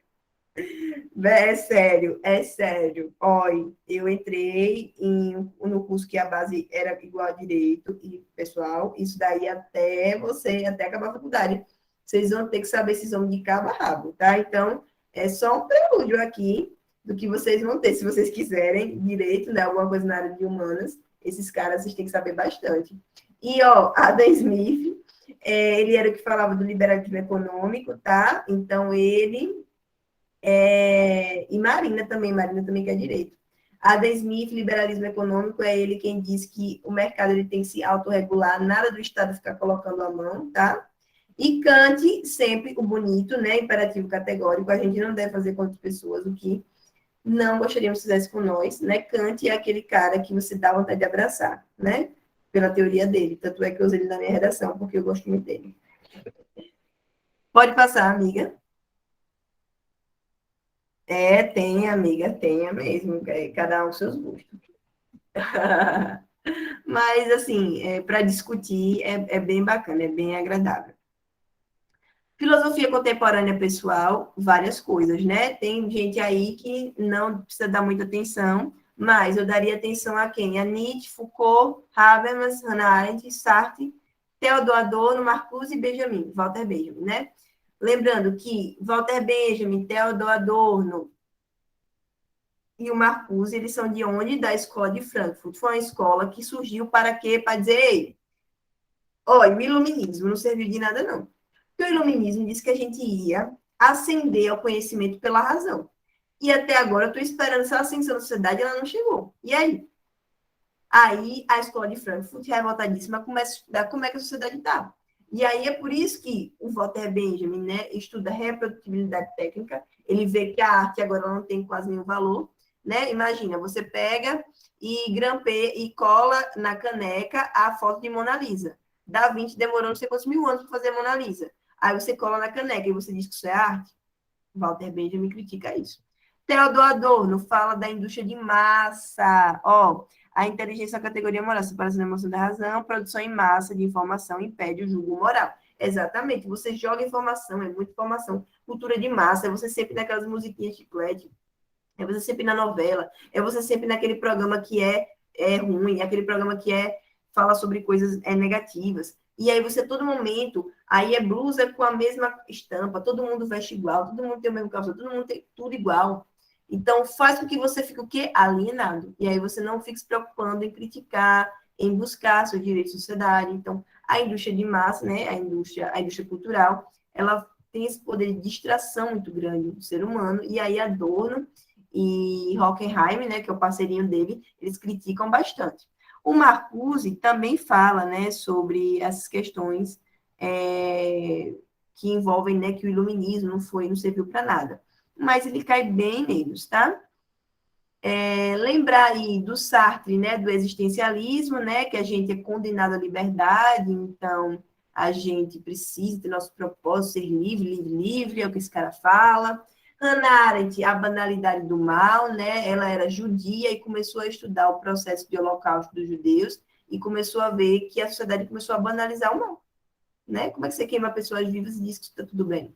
É sério, é sério. Olha, eu entrei no curso que a base era igual a direito, e, pessoal, isso daí até acabar a faculdade. Vocês vão ter que saber se vão de cabo a rabo, tá? Então, é só um prelúdio aqui do que vocês vão ter. Se vocês quiserem direito, né, alguma coisa na área de humanas, esses caras vocês têm que saber bastante. E, ó, Adam Smith, ele era o que falava do liberalismo econômico, tá? Então, ele e Marina também quer direito. Adam Smith, liberalismo econômico, é ele quem diz que o mercado ele tem que se autorregular, nada do Estado ficar colocando a mão, tá? E Kant, sempre o bonito, né? Imperativo categórico, a gente não deve fazer com outras pessoas o que não gostaríamos que fizesse com nós, né? Kant é aquele cara que você dá vontade de abraçar, né? Pela teoria dele. Tanto é que eu usei ele na minha redação, porque eu gosto muito dele. Pode passar, amiga. Tem, amiga, tenha mesmo. Cada um seus gostos. Mas, assim, para discutir é bem bacana, é bem agradável. Filosofia contemporânea pessoal, várias coisas, né? Tem gente aí que não precisa dar muita atenção, mas eu daria atenção a quem? A Nietzsche, Foucault, Habermas, Hannah Arendt, Sartre, Theodor Adorno, Marcuse e Benjamin, Walter Benjamin, né? Lembrando que Walter Benjamin, Theodor Adorno e o Marcuse, eles são de onde? Da escola de Frankfurt. Foi uma escola que surgiu para quê? Para dizer, ei, olha, o iluminismo não serviu de nada, não. Porque o iluminismo disse que a gente ia ascender ao conhecimento pela razão. E até agora eu estou esperando essa ascensão da sociedade, ela não chegou. E aí? Aí a escola de Frankfurt, revoltadíssima, começa a estudar como é que a sociedade está. E aí é por isso que o Walter Benjamin, né, estuda reprodutibilidade técnica, ele vê que a arte agora não tem quase nenhum valor, né? Imagina, você pega e grampeia e cola na caneca a foto de Mona Lisa. Da Vinci demorou não sei quantos mil anos para fazer a Mona Lisa. Aí você cola na caneca e você diz que isso é arte? Walter Benjamin critica isso. Theodor Adorno fala da indústria de massa. A inteligência é a categoria moral, separação da emoção da razão, produção em massa de informação impede o julgo moral. Exatamente. Você joga informação, é muita informação. Cultura de massa, é você sempre naquelas musiquinhas de chiclete, é você sempre na novela, é você sempre naquele programa que é ruim, aquele programa que fala sobre coisas negativas. E aí você, todo momento, aí é blusa com a mesma estampa, todo mundo veste igual, todo mundo tem o mesmo calçado, todo mundo tem tudo igual. Então, faz com que você fique o quê? Alienado. E aí você não fique se preocupando em criticar, em buscar seus direitos de sociedade. Então, a indústria de massa, né, a indústria cultural, ela tem esse poder de distração muito grande do ser humano, e aí Adorno e Hockenheim, né, que é o parceirinho dele, eles criticam bastante. O Marcuse também fala, né, sobre essas questões que envolvem, né, que o iluminismo não serviu para nada. Mas ele cai bem neles, tá? Lembrar aí do Sartre, né, do existencialismo, né, que a gente é condenado à liberdade, então a gente precisa ter nosso propósito, ser livre, livre, livre, é o que esse cara fala. Hannah Arendt, a banalidade do mal, né, ela era judia e começou a estudar o processo de holocausto dos judeus e começou a ver que a sociedade começou a banalizar o mal, né? Como é que você queima pessoas vivas e diz que está tudo bem,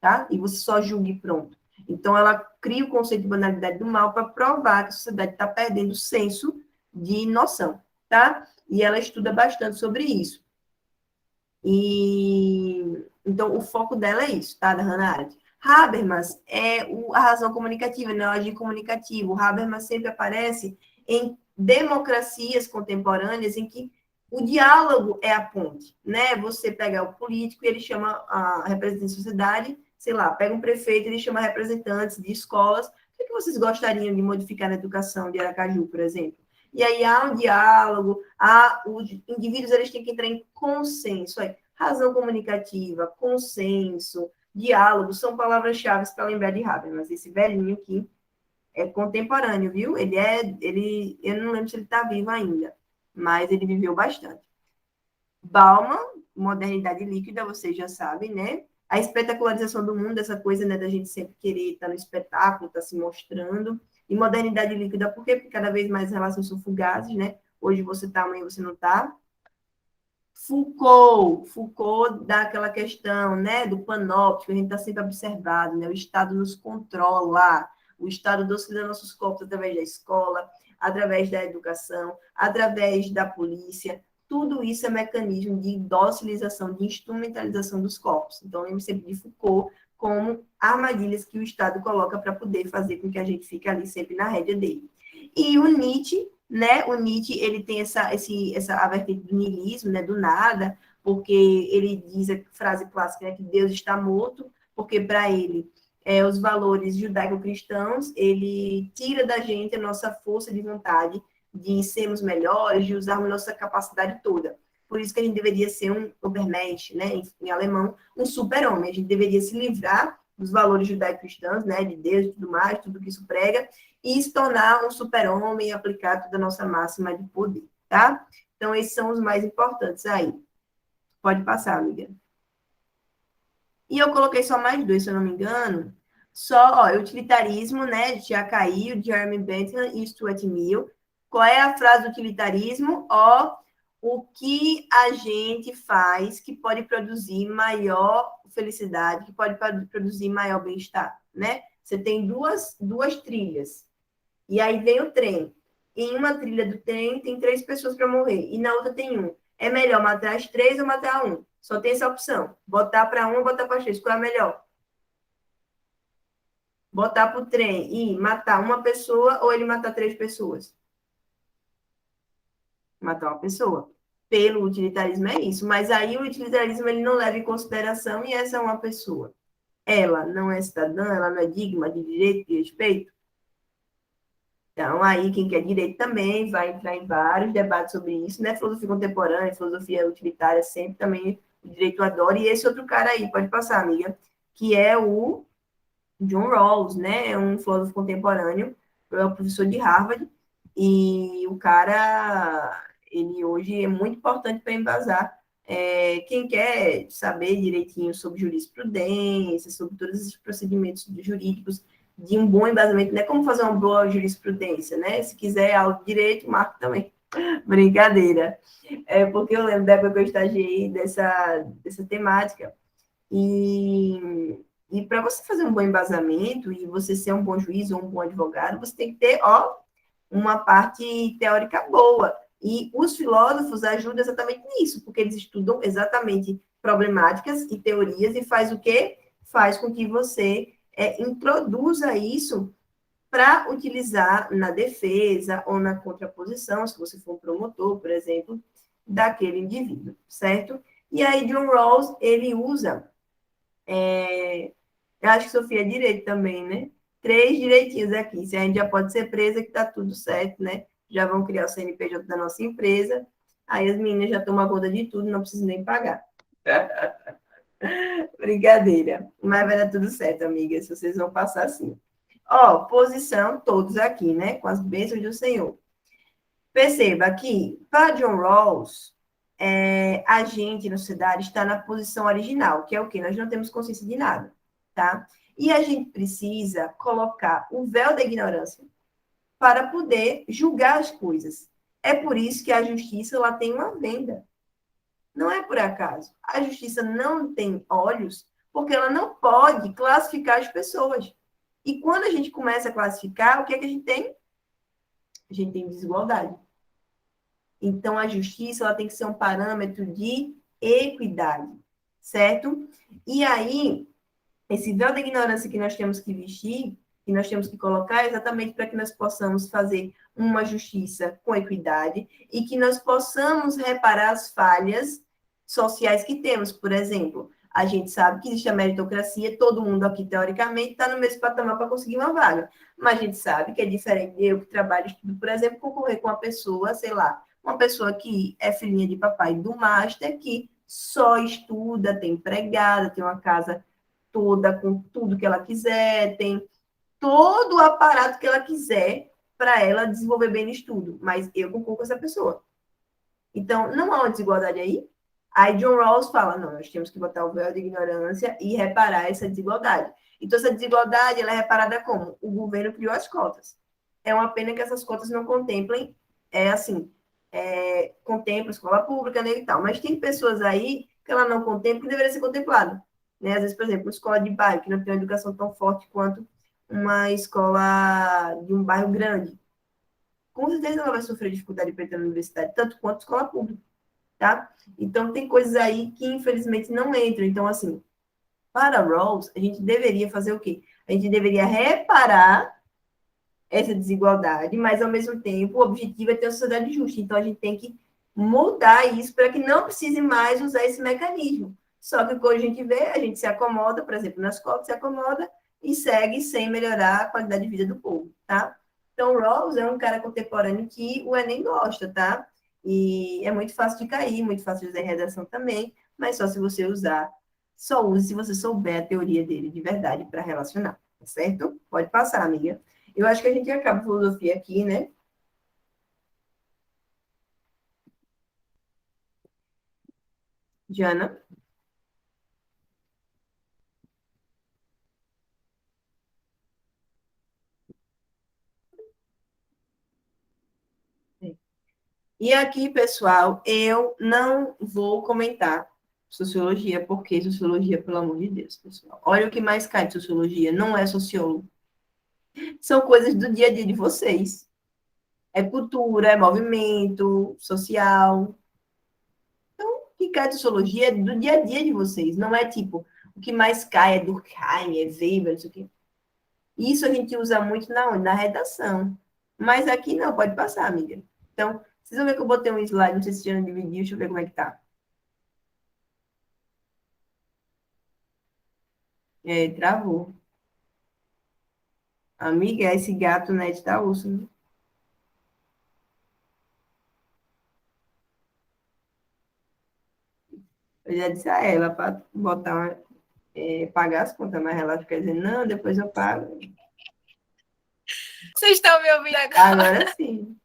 tá? E você só julga e pronto. Então, ela cria o conceito de banalidade do mal para provar que a sociedade está perdendo o senso de noção, tá? E ela estuda bastante sobre isso. E então o foco dela é isso, tá? Da Hannah Arendt. Habermas é a razão comunicativa, né? O agir comunicativo. O Habermas sempre aparece em democracias contemporâneas em que o diálogo é a ponte, né? Você pega o político e ele chama a representante da sociedade, sei lá, pega um prefeito e ele chama representantes de escolas. O que vocês gostariam de modificar na educação de Aracaju, por exemplo? E aí há um diálogo, os indivíduos eles têm que entrar em consenso. Aí, razão comunicativa, consenso, diálogo, são palavras-chave para lembrar de Habermas. Esse velhinho aqui é contemporâneo, viu? Eu não lembro se ele está vivo ainda, mas ele viveu bastante. Bauman, modernidade líquida, vocês já sabem, né? A espetacularização do mundo, essa coisa, né, da gente sempre querer estar no espetáculo, estar se mostrando. E modernidade líquida, por quê? Porque cada vez mais as relações são fugazes, né? Hoje você está, amanhã você não está. Foucault dá aquela questão, né, do panóptico, a gente está sempre observado, né? O Estado nos controla, o Estado docilina nossos corpos através da escola, através da educação, através da polícia. Tudo isso é mecanismo de docilização, de instrumentalização dos corpos. Então, lembre sempre de Foucault como armadilhas que o Estado coloca para poder fazer com que a gente fique ali sempre na rédea dele. E o Nietzsche, né? O Nietzsche, ele tem essa a vertente do niilismo, né? Do nada, porque ele diz a frase clássica, né? Que Deus está morto, porque para ele os valores judaico-cristãos, ele tira da gente a nossa força de vontade de sermos melhores, de usarmos nossa capacidade toda. Por isso que a gente deveria ser um Übermensch, né? Em alemão, um super-homem. A gente deveria se livrar dos valores judaico-cristãos, né? De Deus e tudo mais, tudo que isso prega, e se tornar um super-homem e aplicar toda a nossa máxima de poder, tá? Então, esses são os mais importantes aí. Pode passar, amiga. E eu coloquei só mais dois, se eu não me engano, Só, ó, utilitarismo, né, de Acaí, o Jeremy Bentham e Stuart Mill. Qual é a frase do utilitarismo? Ó, o que a gente faz que pode produzir maior felicidade, que pode produzir maior bem-estar, né? Você tem duas trilhas, e aí vem o trem. Em uma trilha do trem tem 3 pessoas para morrer, e na outra tem um. É melhor matar as 3 ou matar um? Só tem essa opção. Botar para um ou botar para 3. Qual é melhor? Botar para o trem e matar uma pessoa ou ele matar 3 pessoas? Matar uma pessoa. Pelo utilitarismo é isso. Mas aí o utilitarismo ele não leva em consideração e essa é uma pessoa. Ela não é cidadã, ela não é digna de direito, de respeito. Então, aí, quem quer direito também vai entrar em vários debates sobre isso, né? Filosofia contemporânea, filosofia utilitária, sempre também o direito adora. E esse outro cara aí, pode passar, amiga, que é o John Rawls, né? É um filósofo contemporâneo, é um professor de Harvard, e o cara, ele hoje é muito importante para embasar. Quem quer saber direitinho sobre jurisprudência, sobre todos esses procedimentos jurídicos, de um bom embasamento, né? Como fazer uma boa jurisprudência, né? Se quiser aula de direito, marco também. Brincadeira. Porque eu lembro da época que eu estagiei dessa temática, e para você fazer um bom embasamento e você ser um bom juiz ou um bom advogado, você tem que ter, ó, uma parte teórica boa. E os filósofos ajudam exatamente nisso, porque eles estudam exatamente problemáticas e teorias e faz o quê? Faz com que você introduza isso para utilizar na defesa ou na contraposição, se você for um promotor, por exemplo, daquele indivíduo, certo? E aí, John Rawls, ele usa eu acho que Sofia é direito também, né? 3 direitinhos aqui. Se a gente já pode ser presa, que tá tudo certo, né? Já vão criar o CNPJ da nossa empresa. Aí as meninas já tomam conta de tudo, não precisam nem pagar. Brincadeira. Mas vai dar tudo certo, amigas. Vocês vão passar assim. Ó, posição, todos aqui, né? Com as bênçãos do Senhor. Perceba que, para John Rawls, a gente na sociedade está na posição original, que é o quê? Nós não temos consciência de nada, tá? E a gente precisa colocar o véu da ignorância para poder julgar as coisas. É por isso que a justiça ela tem uma venda. Não é por acaso. A justiça não tem olhos porque ela não pode classificar as pessoas. E quando a gente começa a classificar, o que é que a gente tem? A gente tem desigualdade. Então, a justiça ela tem que ser um parâmetro de equidade, certo? E aí, esse véu da ignorância que nós temos que vestir, que nós temos que colocar, é exatamente para que nós possamos fazer uma justiça com equidade e que nós possamos reparar as falhas sociais que temos. Por exemplo, a gente sabe que existe a meritocracia, todo mundo aqui, teoricamente, está no mesmo patamar para conseguir uma vaga. Mas a gente sabe que é diferente de eu que trabalho, estudo, por exemplo, concorrer com uma pessoa, sei lá, uma pessoa que é filhinha de papai do master, que só estuda, tem empregada, tem uma casa toda com tudo que ela quiser, tem todo o aparato que ela quiser para ela desenvolver bem no estudo. Mas eu concordo com essa pessoa. Então, não há uma desigualdade aí. Aí John Rawls fala, não, nós temos que botar o véu de ignorância e reparar essa desigualdade. Então, essa desigualdade ela é reparada como? O governo criou as cotas. É uma pena que essas cotas não contemplem, contemplam escola pública né, e tal. Mas tem pessoas aí que ela não contempla que deveria ser contemplado. Né? Às vezes, por exemplo, uma escola de bairro, que não tem uma educação tão forte quanto uma escola de um bairro grande. Com certeza ela vai sofrer dificuldade para entrar na universidade, tanto quanto a escola pública tá? Então, tem coisas aí que, infelizmente, não entram. Então, assim, para Rawls, a gente deveria fazer o quê? A gente deveria reparar essa desigualdade, mas, ao mesmo tempo, o objetivo é ter uma sociedade justa. Então, a gente tem que mudar isso para que não precise mais usar esse mecanismo. Só que, quando a gente vê, a gente se acomoda, por exemplo, na escola, se acomoda e segue sem melhorar a qualidade de vida do povo, tá? Então, Rawls é um cara contemporâneo que o Enem gosta, tá? E é muito fácil de cair, muito fácil de fazer redação também, mas só se você usar, só use se você souber a teoria dele de verdade para relacionar, tá certo? Pode passar, amiga. Eu acho que a gente acaba a filosofia aqui, né? Jana? E aqui, pessoal, eu não vou comentar sociologia, porque sociologia, pelo amor de Deus, pessoal. Olha o que mais cai de sociologia, não é sociólogo. São coisas do dia a dia de vocês. É cultura, é movimento social. O que cai de sociologia é do dia a dia de vocês. Não é tipo, o que mais cai é Durkheim, é Weber, não sei o quê. Isso a gente usa muito na redação. Mas aqui não, pode passar, amiga. Então, vocês vão ver que eu botei um slide, não sei se já dividiu, deixa eu ver como é que tá. É, travou. Amiga, esse gato net tá osso, né? Eu já disse a ela para botar pagar as contas, mas ela fica dizendo, não, depois eu pago. Vocês estão me ouvindo agora? Agora sim.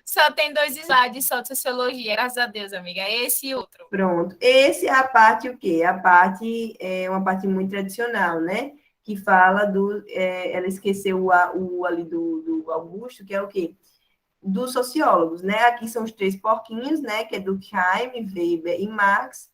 Só tem 2 slides só de sociologia, graças a Deus, amiga. Esse e outro. Pronto. Esse é a parte o quê? A parte é uma parte muito tradicional, né? Que fala do. Ela esqueceu o ali do Augusto, que é o quê? Dos sociólogos, né? Aqui são os três porquinhos, né? Que é Durkheim, Weber e Marx.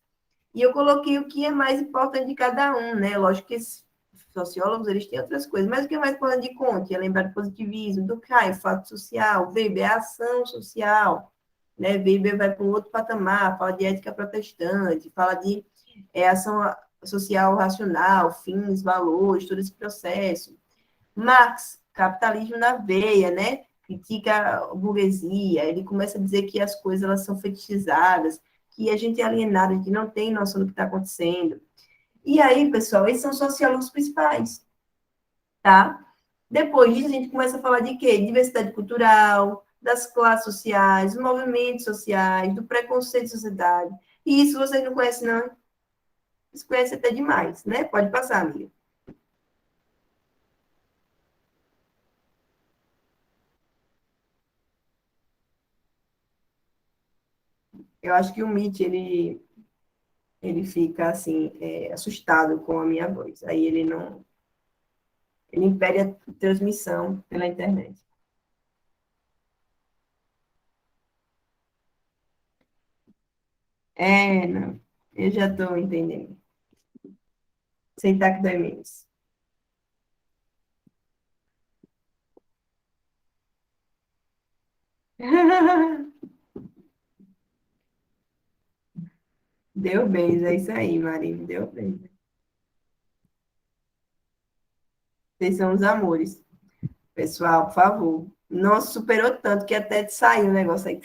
E eu coloquei o que é mais importante de cada um, né? Lógico que esses sociólogos, eles têm outras coisas, mas o que é mais importante de Comte? É lembrar do positivismo, do Caio, fato social, Weber, a ação social, né? Weber vai para um outro patamar, fala de ética protestante, fala de ação social racional, fins, valores, todo esse processo. Marx, capitalismo na veia, né? Critica a burguesia, ele começa a dizer que as coisas elas são fetichizadas, que a gente é alienado, a gente não tem noção do que está acontecendo. E aí, pessoal, esses são os sociólogos principais, tá? Depois disso, a gente começa a falar de quê? Diversidade cultural, das classes sociais, movimentos sociais, do preconceito de sociedade. E isso vocês não conhecem, não? Vocês conhecem até demais, né? Pode passar, amiga. Eu acho que o Mitch, ele fica, assim, assustado com a minha voz. Aí ele não... Ele impede a transmissão pela internet. Não. Eu já estou entendendo. Sentar que dói menos. Deu bem, é isso aí, Marina. Deu bem. Vocês são os amores. Pessoal, por favor. Nossa, superou tanto que até saiu o negócio aí.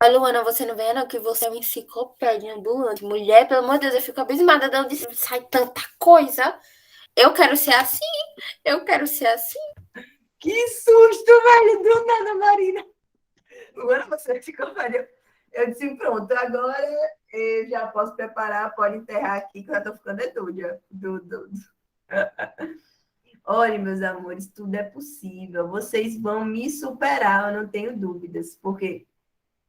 A Luana, você não vê, não, que você é uma enciclopédia ambulante. Mulher, pelo amor de Deus, eu fico abismada de onde sai tanta coisa. Eu quero ser assim, eu quero ser assim. Que susto, velho, do nada, Marina. Luana, você ficou velho. Eu disse, pronto, agora eu já posso preparar, pode enterrar aqui, que eu já estou ficando doida. Olha, meus amores, tudo é possível. Vocês vão me superar, eu não tenho dúvidas, porque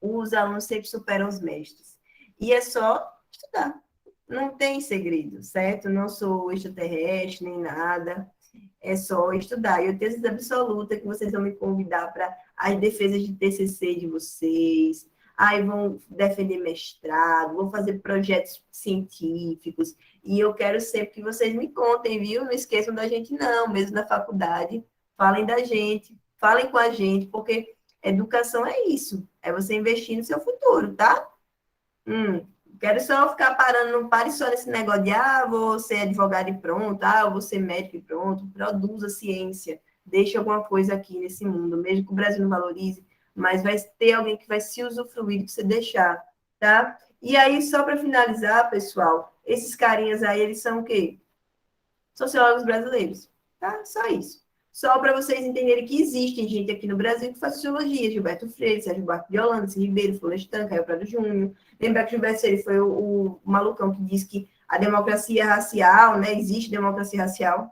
os alunos sempre superam os mestres. E é só estudar. Não tem segredo, certo? Não sou extraterrestre nem nada. É só estudar. Eu tenho certeza absoluta que vocês vão me convidar para as defesas de TCC de vocês. Aí vão defender mestrado, vão fazer projetos científicos. E eu quero sempre que vocês me contem, viu? Não esqueçam da gente, não, mesmo na faculdade. Falem da gente, falem com a gente, porque educação é isso. É você investir no seu futuro, tá? Quero só ficar parando, não pare só nesse negócio de, vou ser advogado e pronto, vou ser médico e pronto. Produza ciência, deixe alguma coisa aqui nesse mundo, mesmo que o Brasil não valorize, mas vai ter alguém que vai se usufruir de você deixar, tá? E aí, só para finalizar, pessoal, esses carinhas aí, eles são o quê? Sociólogos brasileiros, tá? Só isso. Só para vocês entenderem que existe gente aqui no Brasil que faz sociologia, Gilberto Freire, Sérgio Buarque de Holanda, Cid Ribeiro, Florestan, Caio Prado Júnior. Lembrar que Gilberto Freire foi o malucão que disse que a democracia racial, né? Existe democracia racial,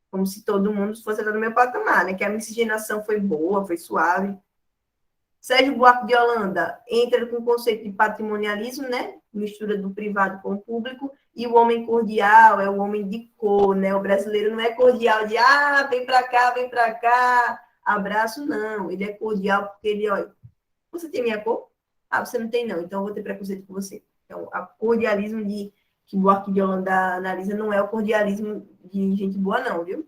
como se todo mundo fosse no meu patamar, né? Que a miscigenação foi boa, foi suave. Sérgio Buarque de Holanda entra com o conceito de patrimonialismo, né? Mistura do privado com o público, e o homem cordial é o homem de cor, né? O brasileiro não é cordial de, vem para cá, abraço, não. Ele é cordial porque ele, olha, você tem minha cor? Você não tem, não, então eu vou ter preconceito com você. Então, o cordialismo que Buarque de Holanda analisa não é o cordialismo de gente boa, não, viu?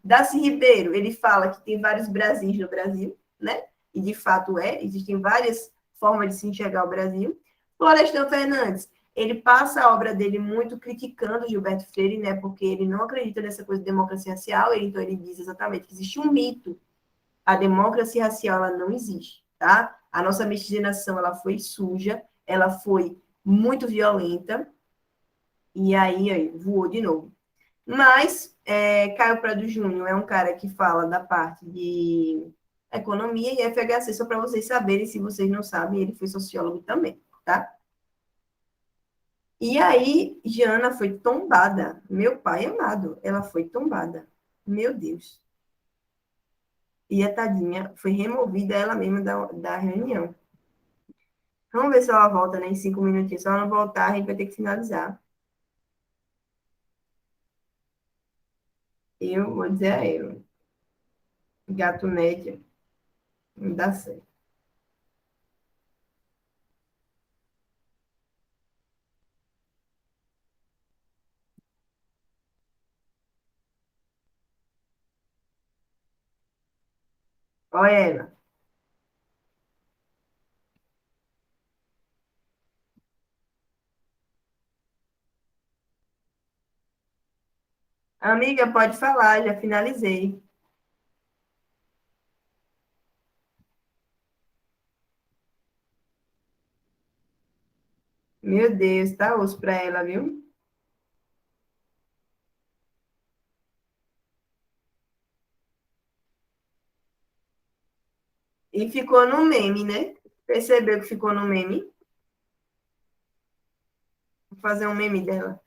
Darcy Ribeiro, ele fala que tem vários Brasis no Brasil, né? E de fato existem várias formas de se enxergar o Brasil. Florestan Fernandes, ele passa a obra dele muito criticando Gilberto Freire, né? Porque ele não acredita nessa coisa de democracia racial, então ele diz exatamente que existe um mito. A democracia racial, ela não existe, tá? A nossa miscigenação, ela foi suja, ela foi muito violenta, e aí voou de novo. Mas Caio Prado Júnior é um cara que fala da parte de economia e FHC, só para vocês saberem, se vocês não sabem, ele foi sociólogo também, tá? E aí, Jana foi tombada. Meu pai amado, ela foi tombada. Meu Deus. E a tadinha foi removida ela mesma da reunião. Vamos ver se ela volta, né, em 5 minutinhos. Se ela não voltar, a gente vai ter que finalizar. Eu vou dizer a ele, gato médio, não dá certo. Olha ela. Amiga, pode falar, já finalizei. Meu Deus, tá osso para ela, viu? E ficou no meme, né? Percebeu que ficou no meme? Vou fazer um meme dela.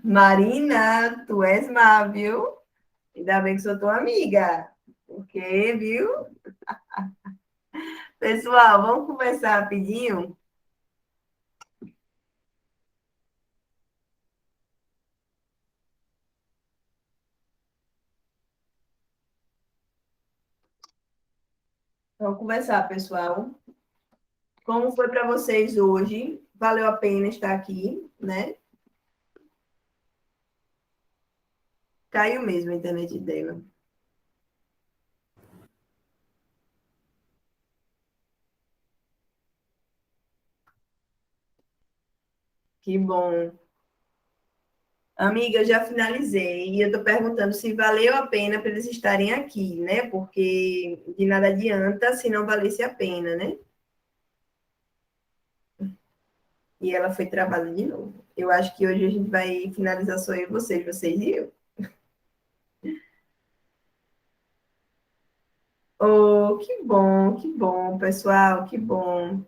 Marina, tu és má, viu? Ainda bem que sou tua amiga. Porque, viu? Pessoal, vamos conversar rapidinho? Vamos conversar, pessoal. Como foi para vocês hoje? Valeu a pena estar aqui, né? Caiu mesmo a internet dela. Que bom. Amiga, eu já finalizei e eu estou perguntando se valeu a pena para eles estarem aqui, né? Porque de nada adianta se não valesse a pena, né? E ela foi travada de novo. Eu acho que hoje a gente vai finalizar só eu e vocês e eu. Oh, que bom, pessoal, que bom.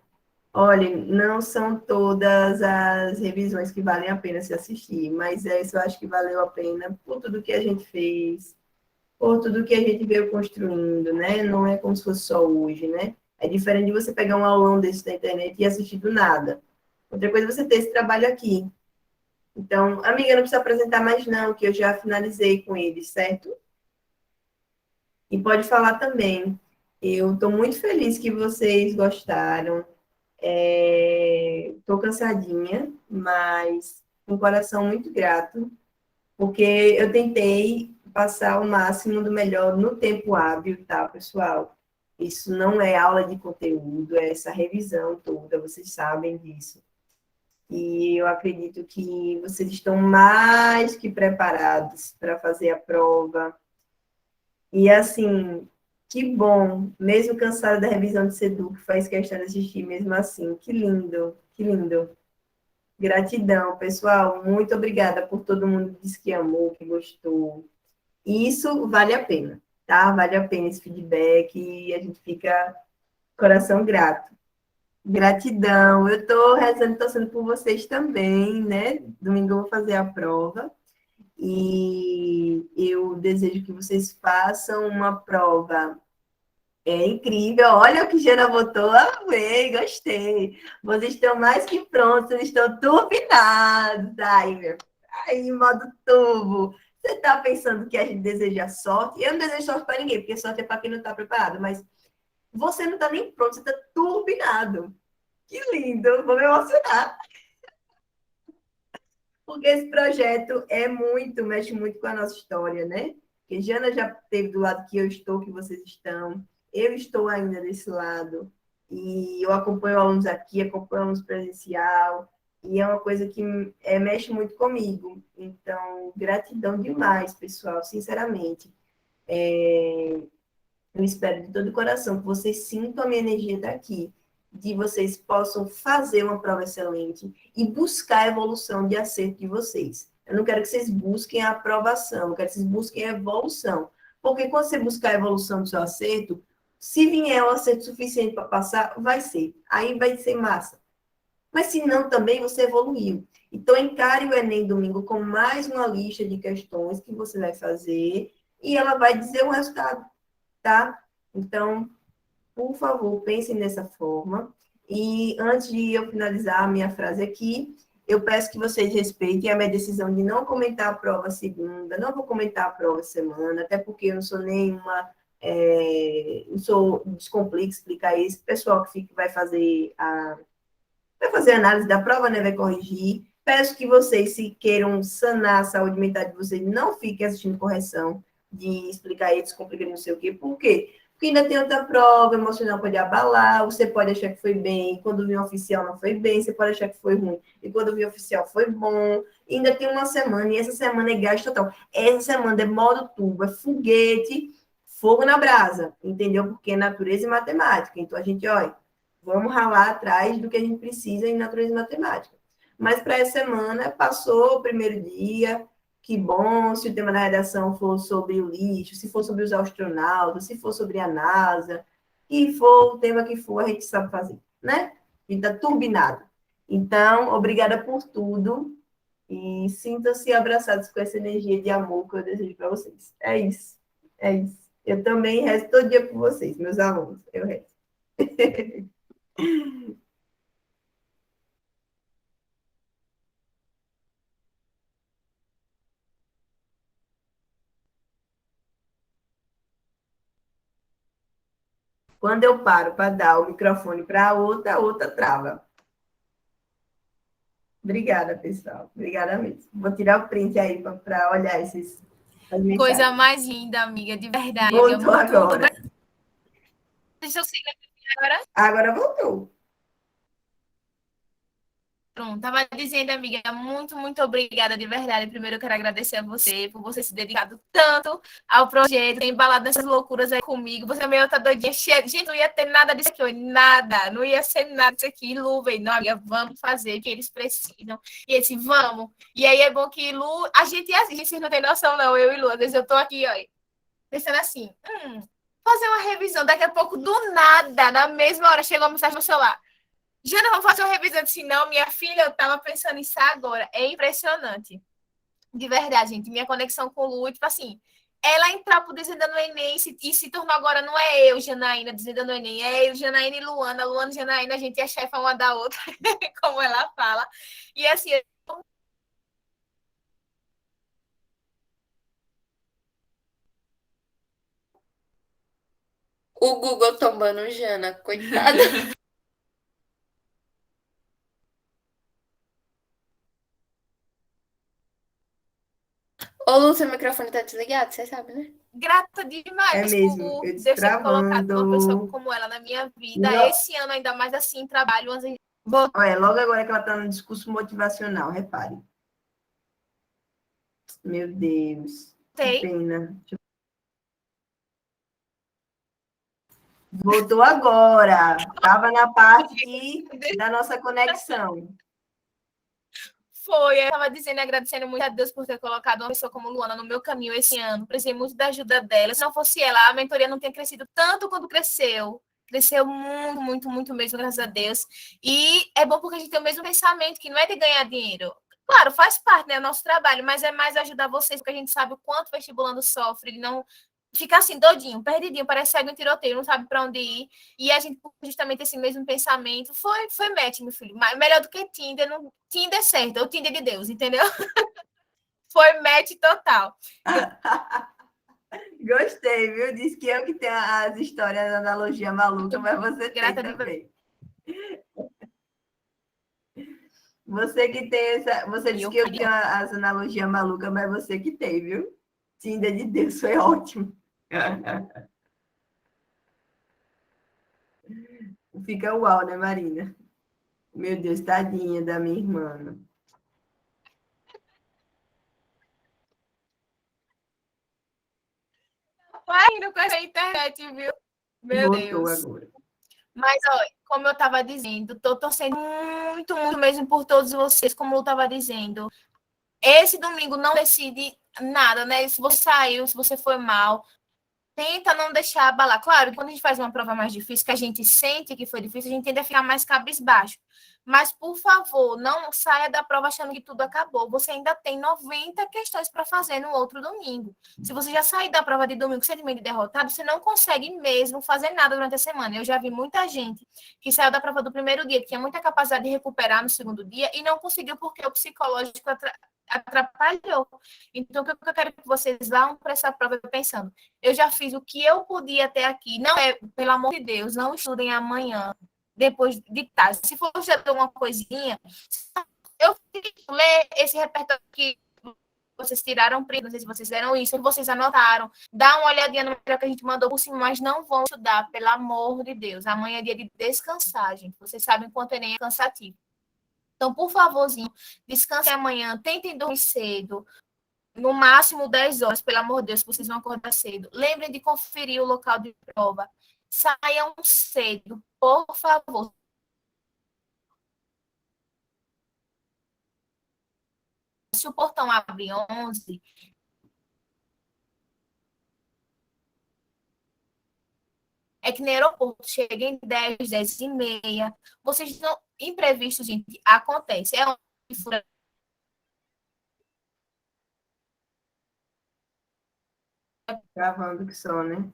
Olha, não são todas as revisões que valem a pena se assistir, mas essa eu acho que valeu a pena por tudo que a gente fez, por tudo que a gente veio construindo, né? Não é como se fosse só hoje, né? É diferente de você pegar um aulão desse na internet e assistir do nada. Outra coisa é você ter esse trabalho aqui. Então, amiga, não precisa apresentar mais não, que eu já finalizei com eles, certo? E pode falar também. Eu estou muito feliz que vocês gostaram. Estou cansadinha, mas com o coração muito grato, porque eu tentei passar o máximo do melhor no tempo hábil, tá, pessoal? Isso não é aula de conteúdo, é essa revisão toda, vocês sabem disso. E eu acredito que vocês estão mais que preparados para fazer a prova. E assim, que bom, mesmo cansada da revisão de Seduc, faz questão de assistir mesmo assim. Que lindo, que lindo. Gratidão, pessoal. Muito obrigada por todo mundo que disse que amou, que gostou. Isso vale a pena, tá? Vale a pena esse feedback e a gente fica coração grato. Gratidão. Eu estou rezando, torcendo por vocês também, né? Domingo eu vou fazer a prova. E eu desejo que vocês façam uma prova incrível. Olha o que Jana botou. Amei, gostei. Vocês estão mais que prontos, vocês estão turbinados. Aí, modo turbo. Você está pensando que a gente deseja sorte? Eu não desejo sorte para ninguém, porque sorte é para quem não está preparado, mas você não está nem pronto, você está turbinado. Que lindo, vou me emocionar. Porque esse projeto mexe muito com a nossa história, né? Porque Jana já esteve do lado que eu estou, que vocês estão. Eu estou ainda desse lado. E eu acompanho alunos aqui, acompanho alunos presencial. E é uma coisa que mexe muito comigo. Então, gratidão demais, pessoal, sinceramente. Eu espero de todo o coração que vocês sintam a minha energia daqui, de vocês possam fazer uma prova excelente e buscar a evolução de acerto de vocês. Eu não quero que vocês busquem a aprovação, eu quero que vocês busquem a evolução. Porque quando você buscar a evolução do seu acerto, se vier um acerto suficiente para passar, vai ser. Aí vai ser massa. Mas se não, também você evoluiu. Então, encare o Enem domingo com mais uma lista de questões que você vai fazer e ela vai dizer o resultado, tá? Então, por favor, pensem dessa forma. E antes de eu finalizar a minha frase aqui, eu peço que vocês respeitem a minha decisão de não comentar a prova segunda, não vou comentar a prova semana, até porque eu não sou nenhuma. Não sou descomplique explicar isso. O pessoal que vai fazer a análise da prova, né? Vai corrigir. Peço que vocês, se queiram sanar a saúde mental de vocês, não fiquem assistindo correção de explicar isso, descomplicar não sei o quê. Por quê? Porque ainda tem outra prova, emocional pode abalar, você pode achar que foi bem, quando vir oficial não foi bem, você pode achar que foi ruim, e quando vir oficial foi bom. E ainda tem uma semana, e essa semana é gás total. Essa semana é modo turbo, é foguete, fogo na brasa, entendeu? Porque é natureza e matemática. Então, a gente, olha, vamos ralar atrás do que a gente precisa em natureza e matemática. Mas para essa semana, passou o primeiro dia, que bom, se o tema da redação for sobre o lixo, se for sobre os astronautas, se for sobre a NASA, que for o tema que for, a gente sabe fazer, né? A gente está turbinado. Então, obrigada por tudo e sintam-se abraçados com essa energia de amor que eu desejo para vocês. É isso, é isso. Eu também rezo todo dia por vocês, meus alunos, eu rezo. Quando eu paro para dar o microfone para a outra trava. Obrigada, pessoal. Obrigada mesmo. Vou tirar o print aí para olhar as mensagens. Coisa mais linda, amiga, de verdade. Voltou agora. Deixa eu seguir agora. Agora voltou. Pronto, estava dizendo, amiga, muito, muito obrigada de verdade. Primeiro eu quero agradecer a você por você se dedicado tanto ao projeto, ter embalado nessas loucuras aí comigo. Você também tá doidinha, cheia. Gente, não ia ter nada disso aqui hoje, nada, não ia ser nada disso aqui. Lu, veio, não, amiga, vamos fazer o que eles precisam. E esse, vamos. E aí é bom que Lu, a gente vocês não têm noção, não, eu e Lu, às vezes eu tô aqui, ó, pensando assim, fazer uma revisão, daqui a pouco, do nada, na mesma hora, chegou a mensagem no celular. Jana, vamos fazer uma revisão assim, não, minha filha, eu tava pensando nisso agora. É impressionante. De verdade, gente. Minha conexão com o Lu, tipo assim, ela entrar pro Desvendando o Enem e se tornou agora, não é eu, Janaína, Desvendando o Enem, é eu, Janaína e Luana. Luana e Janaína, a gente é chefa uma da outra, como ela fala. E assim, O Google tombando Jana, coitada. Ô, Lu, seu microfone tá desligado, você sabe, né? grata demais É mesmo, por eu Deus ter colocado uma pessoa destravando. como ela na minha vida. Não. Esse ano, ainda mais assim, trabalho. Olha, logo agora que ela está no discurso motivacional, repare. Meu Deus, que pena. Voltou agora. Estava na parte da nossa conexão. Foi, eu estava dizendo, agradecendo muito a Deus por ter colocado uma pessoa como Luana no meu caminho esse ano. Precisei muito da ajuda dela. Se não fosse ela, a mentoria não tinha crescido tanto quanto cresceu. cresceu muito, muito, muito mesmo, graças a Deus. E é bom porque a gente tem o mesmo pensamento, que não é de ganhar dinheiro. Claro, faz parte, né, do nosso trabalho, mas é mais ajudar vocês, porque a gente sabe o quanto o vestibulando sofre, ele não fica assim, doidinho, perdidinho, parece segue um tiroteio, não sabe para onde ir. E a gente, justamente esse mesmo pensamento, foi match, meu filho. Melhor do que Tinder, não, Tinder é certo, é o Tinder de Deus, entendeu? Foi match total. Gostei, viu? Diz que eu que tenho as histórias da analogia maluca, mas você tem Grata de também. Você que tem essa. Você disse que eu tenho as analogias malucas, mas você que tem, viu? Tinder de Deus, foi ótimo. Fica uau, né, Marina? Meu Deus, tadinha da minha irmã. Vai indo com essa internet, viu? Meu Voltou Deus. agora. Mas, olha, como eu estava dizendo, estou torcendo muito, muito mesmo por todos vocês, como eu estava dizendo. Esse domingo não decide nada, né? Se você saiu, se você foi mal, tenta não deixar abalar. Claro, quando a gente faz uma prova mais difícil, que a gente sente que foi difícil, a gente tende a ficar mais cabisbaixo. Mas, por favor, não saia da prova achando que tudo acabou. Você ainda tem 90 questões para fazer no outro domingo. Se você já sair da prova de domingo com sentimento de derrotado, você não consegue mesmo fazer nada durante a semana. Eu já vi muita gente que saiu da prova do primeiro dia, que tinha muita capacidade de recuperar no segundo dia e não conseguiu porque o psicológico atrapalhou. Então, o que eu quero que vocês vão para essa prova pensando? Eu já fiz o que eu podia até aqui. Não é, pelo amor de Deus, não estudem amanhã, depois de tarde. Se for estudar alguma coisinha, eu ler esse repertório que vocês tiraram print, não sei se vocês fizeram isso, se vocês anotaram, dá uma olhadinha no material que a gente mandou por cima, mas não vão estudar, pelo amor de Deus. Amanhã é dia de descansar, gente. Vocês sabem quanto Enem é cansativo. Então, por favorzinho, descansem amanhã, tentem dormir cedo, no máximo 10 horas, pelo amor de Deus, vocês vão acordar cedo. Lembrem de conferir o local de prova. Saiam cedo, por favor. Se o portão abre 11, é que no aeroporto chega em 10, 10 e meia. Vocês não... Imprevistos, gente, acontece. É um Gravando que só, né?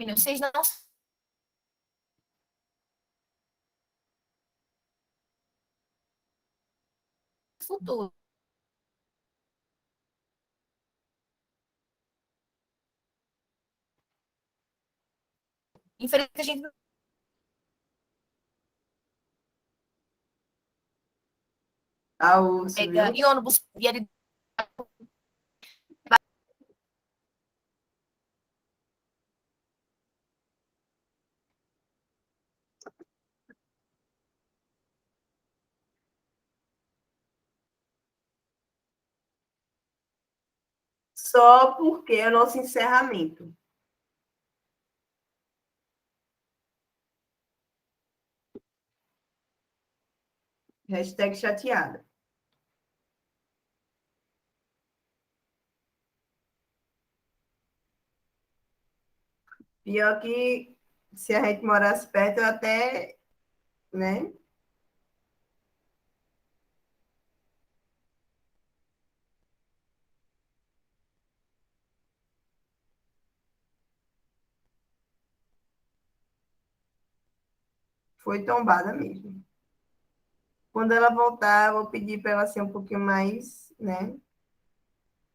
vocês não futuro. Infelizmente, a gente A urso, pega viu? e ônibus dia de Só porque é o nosso encerramento. Hashtag chateada. Pior que se a gente morasse perto, eu até, né? Foi tombada mesmo. Quando ela voltar, eu vou pedir para ela ser um pouquinho mais, né?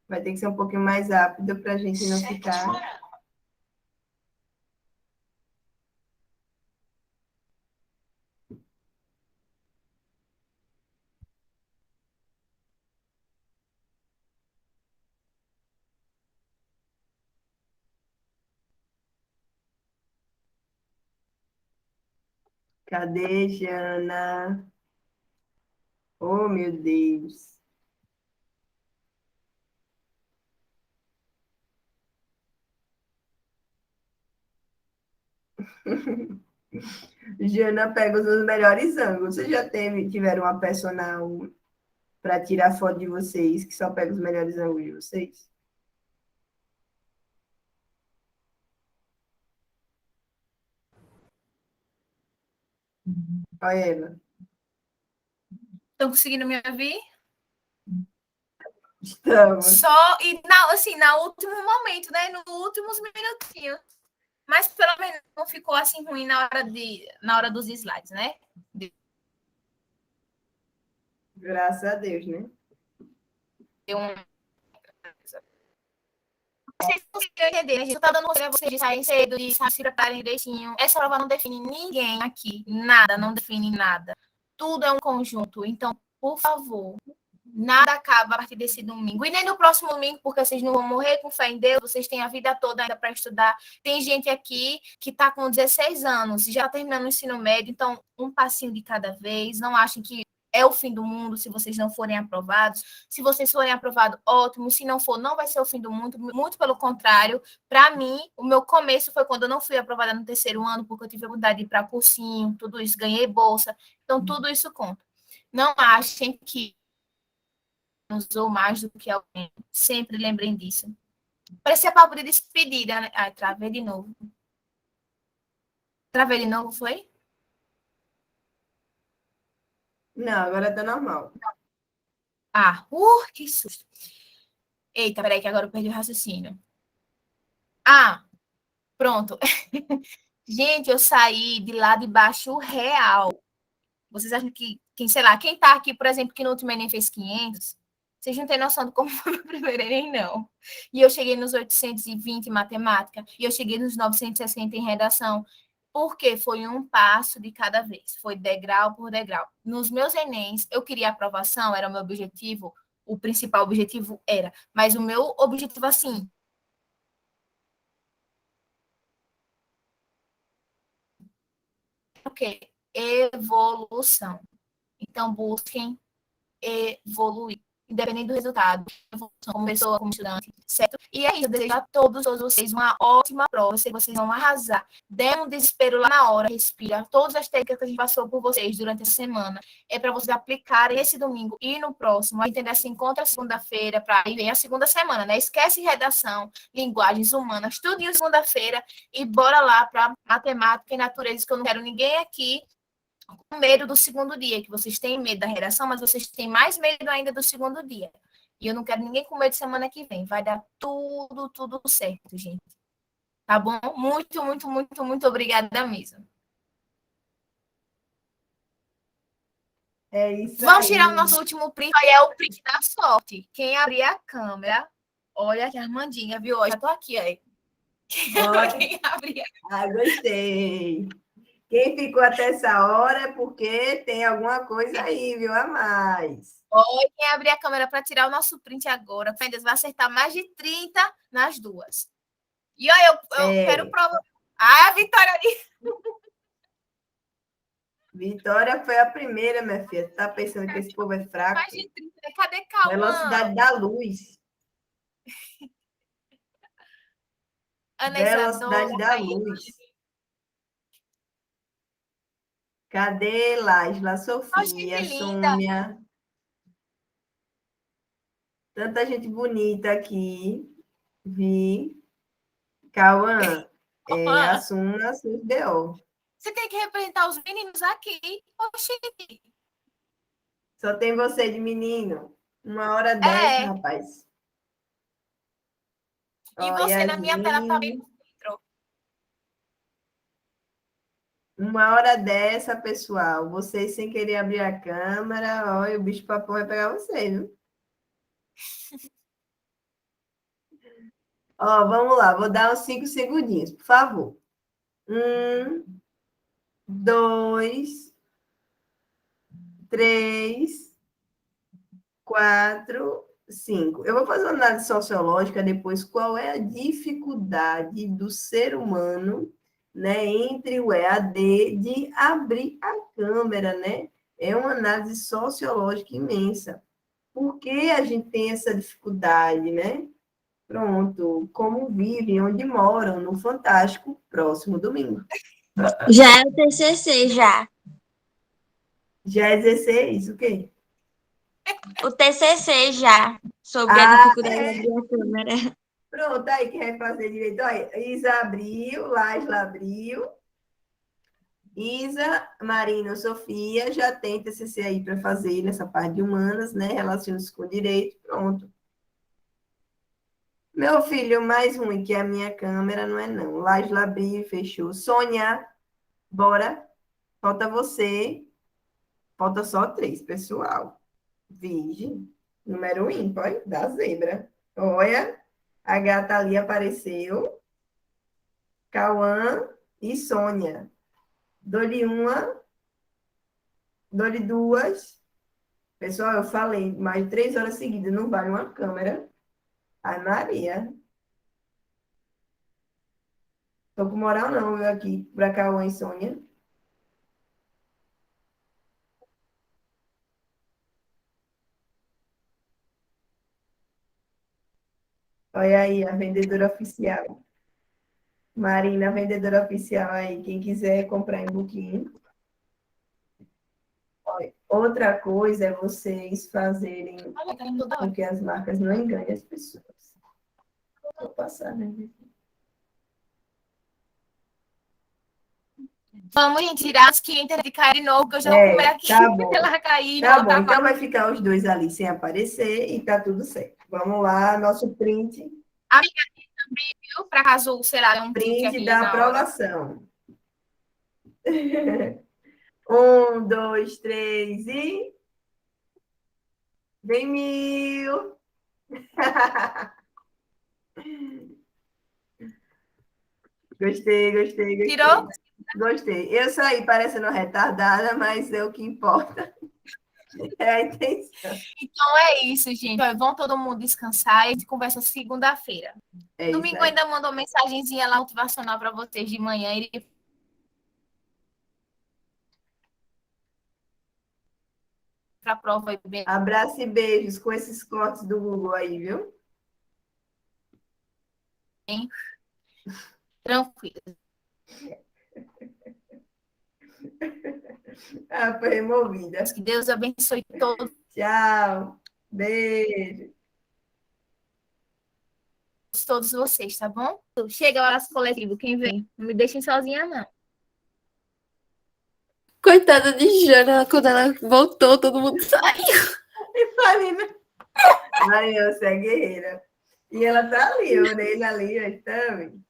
Vai ter que ser um pouquinho mais rápido para a gente não ficar. Cadê, Jana? Oh, meu Deus. Jana pega os melhores ângulos. Vocês já tiveram uma personal para tirar foto de vocês, que só pega os melhores ângulos de vocês? Olha ela. Estão conseguindo me ouvir? Estamos. Só, e assim, no último momento, né? Nos últimos minutinhos. Mas pelo menos não ficou assim ruim na hora dos slides, né? Graças a Deus, né? Deu um... Vocês conseguiram entender, né, gente? Eu tô dando conselho a vocês de saírem cedo, de se prepararem direitinho. Essa prova não define ninguém aqui. Nada, não define nada. Tudo é um conjunto. Então, por favor, nada acaba a partir desse domingo. E nem no próximo domingo, porque vocês não vão morrer com fé em Deus, vocês têm a vida toda ainda para estudar. Tem gente aqui que está com 16 anos e já terminando o ensino médio, então um passinho de cada vez. Não achem que é o fim do mundo se vocês não forem aprovados. Se vocês forem aprovados, ótimo. Se não for, não vai ser o fim do mundo. Muito pelo contrário. Para mim, o meu começo foi quando eu não fui aprovada no terceiro ano, porque eu tive a oportunidade de ir para cursinho, tudo isso, ganhei bolsa. Então, tudo isso conta. Não achem que usou mais do que alguém. Sempre lembrem disso. Parecia papo de despedida, né? Ah, travei de novo. Travei de novo, foi? Não, agora tá normal. Ah, que susto. Eita, peraí, que agora eu perdi o raciocínio. Ah, pronto. Gente, eu saí de lá de baixo real. Vocês acham que, sei lá, quem tá aqui, por exemplo, que no último Enem fez 500, vocês não têm noção de como foi o primeiro Enem, não. E eu cheguei nos 820 em matemática, e eu cheguei nos 960 em redação, porque foi um passo de cada vez, foi degrau por degrau. Nos meus Enems, eu queria aprovação, era o meu objetivo, o principal objetivo era, mas o meu objetivo, assim, o quê? Evolução. Então, busquem evoluir, independente do resultado, como pessoa, como estudante, certo? E é isso, eu desejo a todos vocês uma ótima prova, sei que vocês vão arrasar. Dê um desespero lá na hora, respira. Todas as técnicas que a gente passou por vocês durante a semana é para vocês aplicarem esse domingo e no próximo. A gente se encontra segunda-feira, para aí vem a segunda semana, né? Esquece redação, linguagens humanas, tudo em segunda-feira e bora lá para matemática e natureza, que eu não quero ninguém aqui com medo do segundo dia, que vocês têm medo da redação, mas vocês têm mais medo ainda do segundo dia. E eu não quero ninguém com medo semana que vem. Vai dar tudo certo, gente. Tá bom? Muito, muito, muito, muito obrigada mesmo. É isso Vamos aí. tirar o nosso último print, aí é o print da sorte. Quem abrir a câmera, olha que Armandinha, viu? Eu já tô aqui, aí. Quem abrir gostei. Quem ficou até essa hora é porque tem alguma coisa aí, viu? A mais. Olha, quem abrir a câmera para tirar o nosso print agora, Fendes vai acertar mais de 30 nas duas. E aí, eu quero prova. Ah, a Vitória ali. Vitória foi a primeira, minha filha. Tá pensando que esse povo é fraco? Mais de 30. Cadê Cauã? Velocidade da luz. Ana Velocidade da luz. Cadê Laisla, Sofia, Sônia? Tanta gente bonita aqui. Vi. Cauã, assuma seus BO. Você tem que representar os meninos aqui. Oxi. Só tem você de menino. 1h10, rapaz. E você na minha tela tá bem no centro. 1h10, pessoal. Vocês sem querer abrir a câmera, olha, o bicho papão vai pegar você, viu? Ó, vamos lá, vou dar uns 5 segundinhos, por favor. 1, 2, 3, 4, 5. Eu vou fazer uma análise sociológica depois, qual é a dificuldade do ser humano, né, entre o EAD de abrir a câmera, né? É uma análise sociológica imensa. Por que a gente tem essa dificuldade, né? Pronto, como vivem, onde moram, no Fantástico, próximo domingo. Já é o TCC, já. Já é 16, o quê? O TCC já, sobre a dificuldade de abrir a câmera. Pronto, aí quem vai fazer direito? Olha, Isa abriu, Laisla abriu. Isa, Marina, Sofia, já tem TCC aí para fazer nessa parte de humanas, né? Relações com direito, pronto. Meu filho, mais ruim que a minha câmera, não é não. Laje abriu e fechou. Sônia, bora. Falta você. Falta só 3, pessoal. Virgem. Número ímpar, da zebra. Olha, a gata ali apareceu. Cauã e Sônia. Dou-lhe uma, dou-lhe duas. Pessoal, eu falei mais de 3 horas seguidas, não vale uma câmera. Ai, Maria. Tô com moral não, eu aqui, para Cauã e Sônia. Olha aí, a vendedora oficial. Marina, a vendedora oficial aí. Quem quiser comprar em Booking. Olha, outra coisa é vocês fazerem Olha, tá indo da hora. com que as marcas não enganem as pessoas. Vou passar, né? Vamos, gente, tirar as 500 de cair de novo, que eu já vou comer aqui. Tá bom. Ela cair, Tá não bom, tá então vai ficar os dois ali sem aparecer e tá tudo certo. Vamos lá, nosso print, viu? Para caso, sei lá, um print print aqui da na hora. aprovação. 1, 2, 3 e... Vem 1000! Gostei, gostei, gostei. Tirou? Gostei. Eu saí parecendo retardada, mas é o que importa. É a intenção. Então é isso, gente. Ó, vão todo mundo descansar e a gente conversa segunda-feira. É isso Domingo aí. ainda mandou mensagenzinha lá motivacional para vocês de manhã. E para a prova aí bem. Abraço e beijos com esses cortes do Google aí, viu? Tranquilo. Ah, foi removida. Que Deus abençoe Tchau. Beijo. todos vocês, tá bom? Chega a hora coletivo, quem vem? Não me deixem sozinha, não. Coitada de Jana, quando ela voltou, todo mundo saiu. Marina. Marina, você é guerreira. E ela tá ali, a orelha ali, ó, também.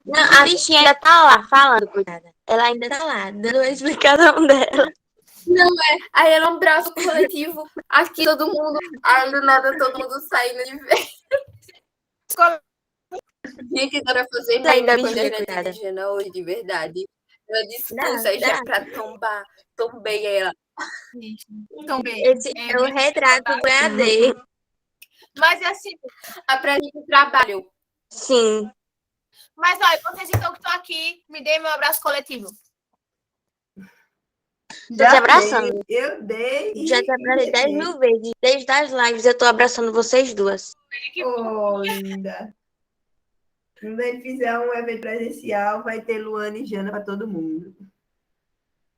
Não, a bichinha ainda tá lá falando, coitada. Ela ainda tá lá, dando a explicação dela. Aí era um braço coletivo, aqui todo mundo, aí do nada todo mundo saindo de vez. Gente, bora fazer Ainda muito com a bichinha, internet coitada. de Jana hoje, de verdade. Ela discursa Dá, já dá. pra tombar, tombei ela. Então, bem. Esse é o retrato do EAD. Mas assim, Pra gente trabalho. Sim. mas olha, vocês então que estão aqui, me deem meu abraço coletivo. Tô te abraçando. Dei, eu dei. Já te abracei 10 mil vezes. Desde as lives eu tô abraçando vocês duas. Oh, linda. Quando a gente fizer um evento presencial, vai ter Luana e Jana para todo mundo.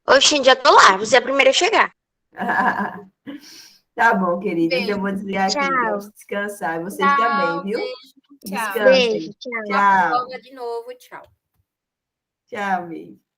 Oxi, já tô lá. Você é a primeira a chegar. Tá bom, querida. Beijo. Então eu vou desligar aqui. Tchau. Vamos descansar. Vocês Tchau, também, viu? Tchau. Descansem. Beijo, tchau. Tchau. Prova de novo, tchau. Tchau, beijo.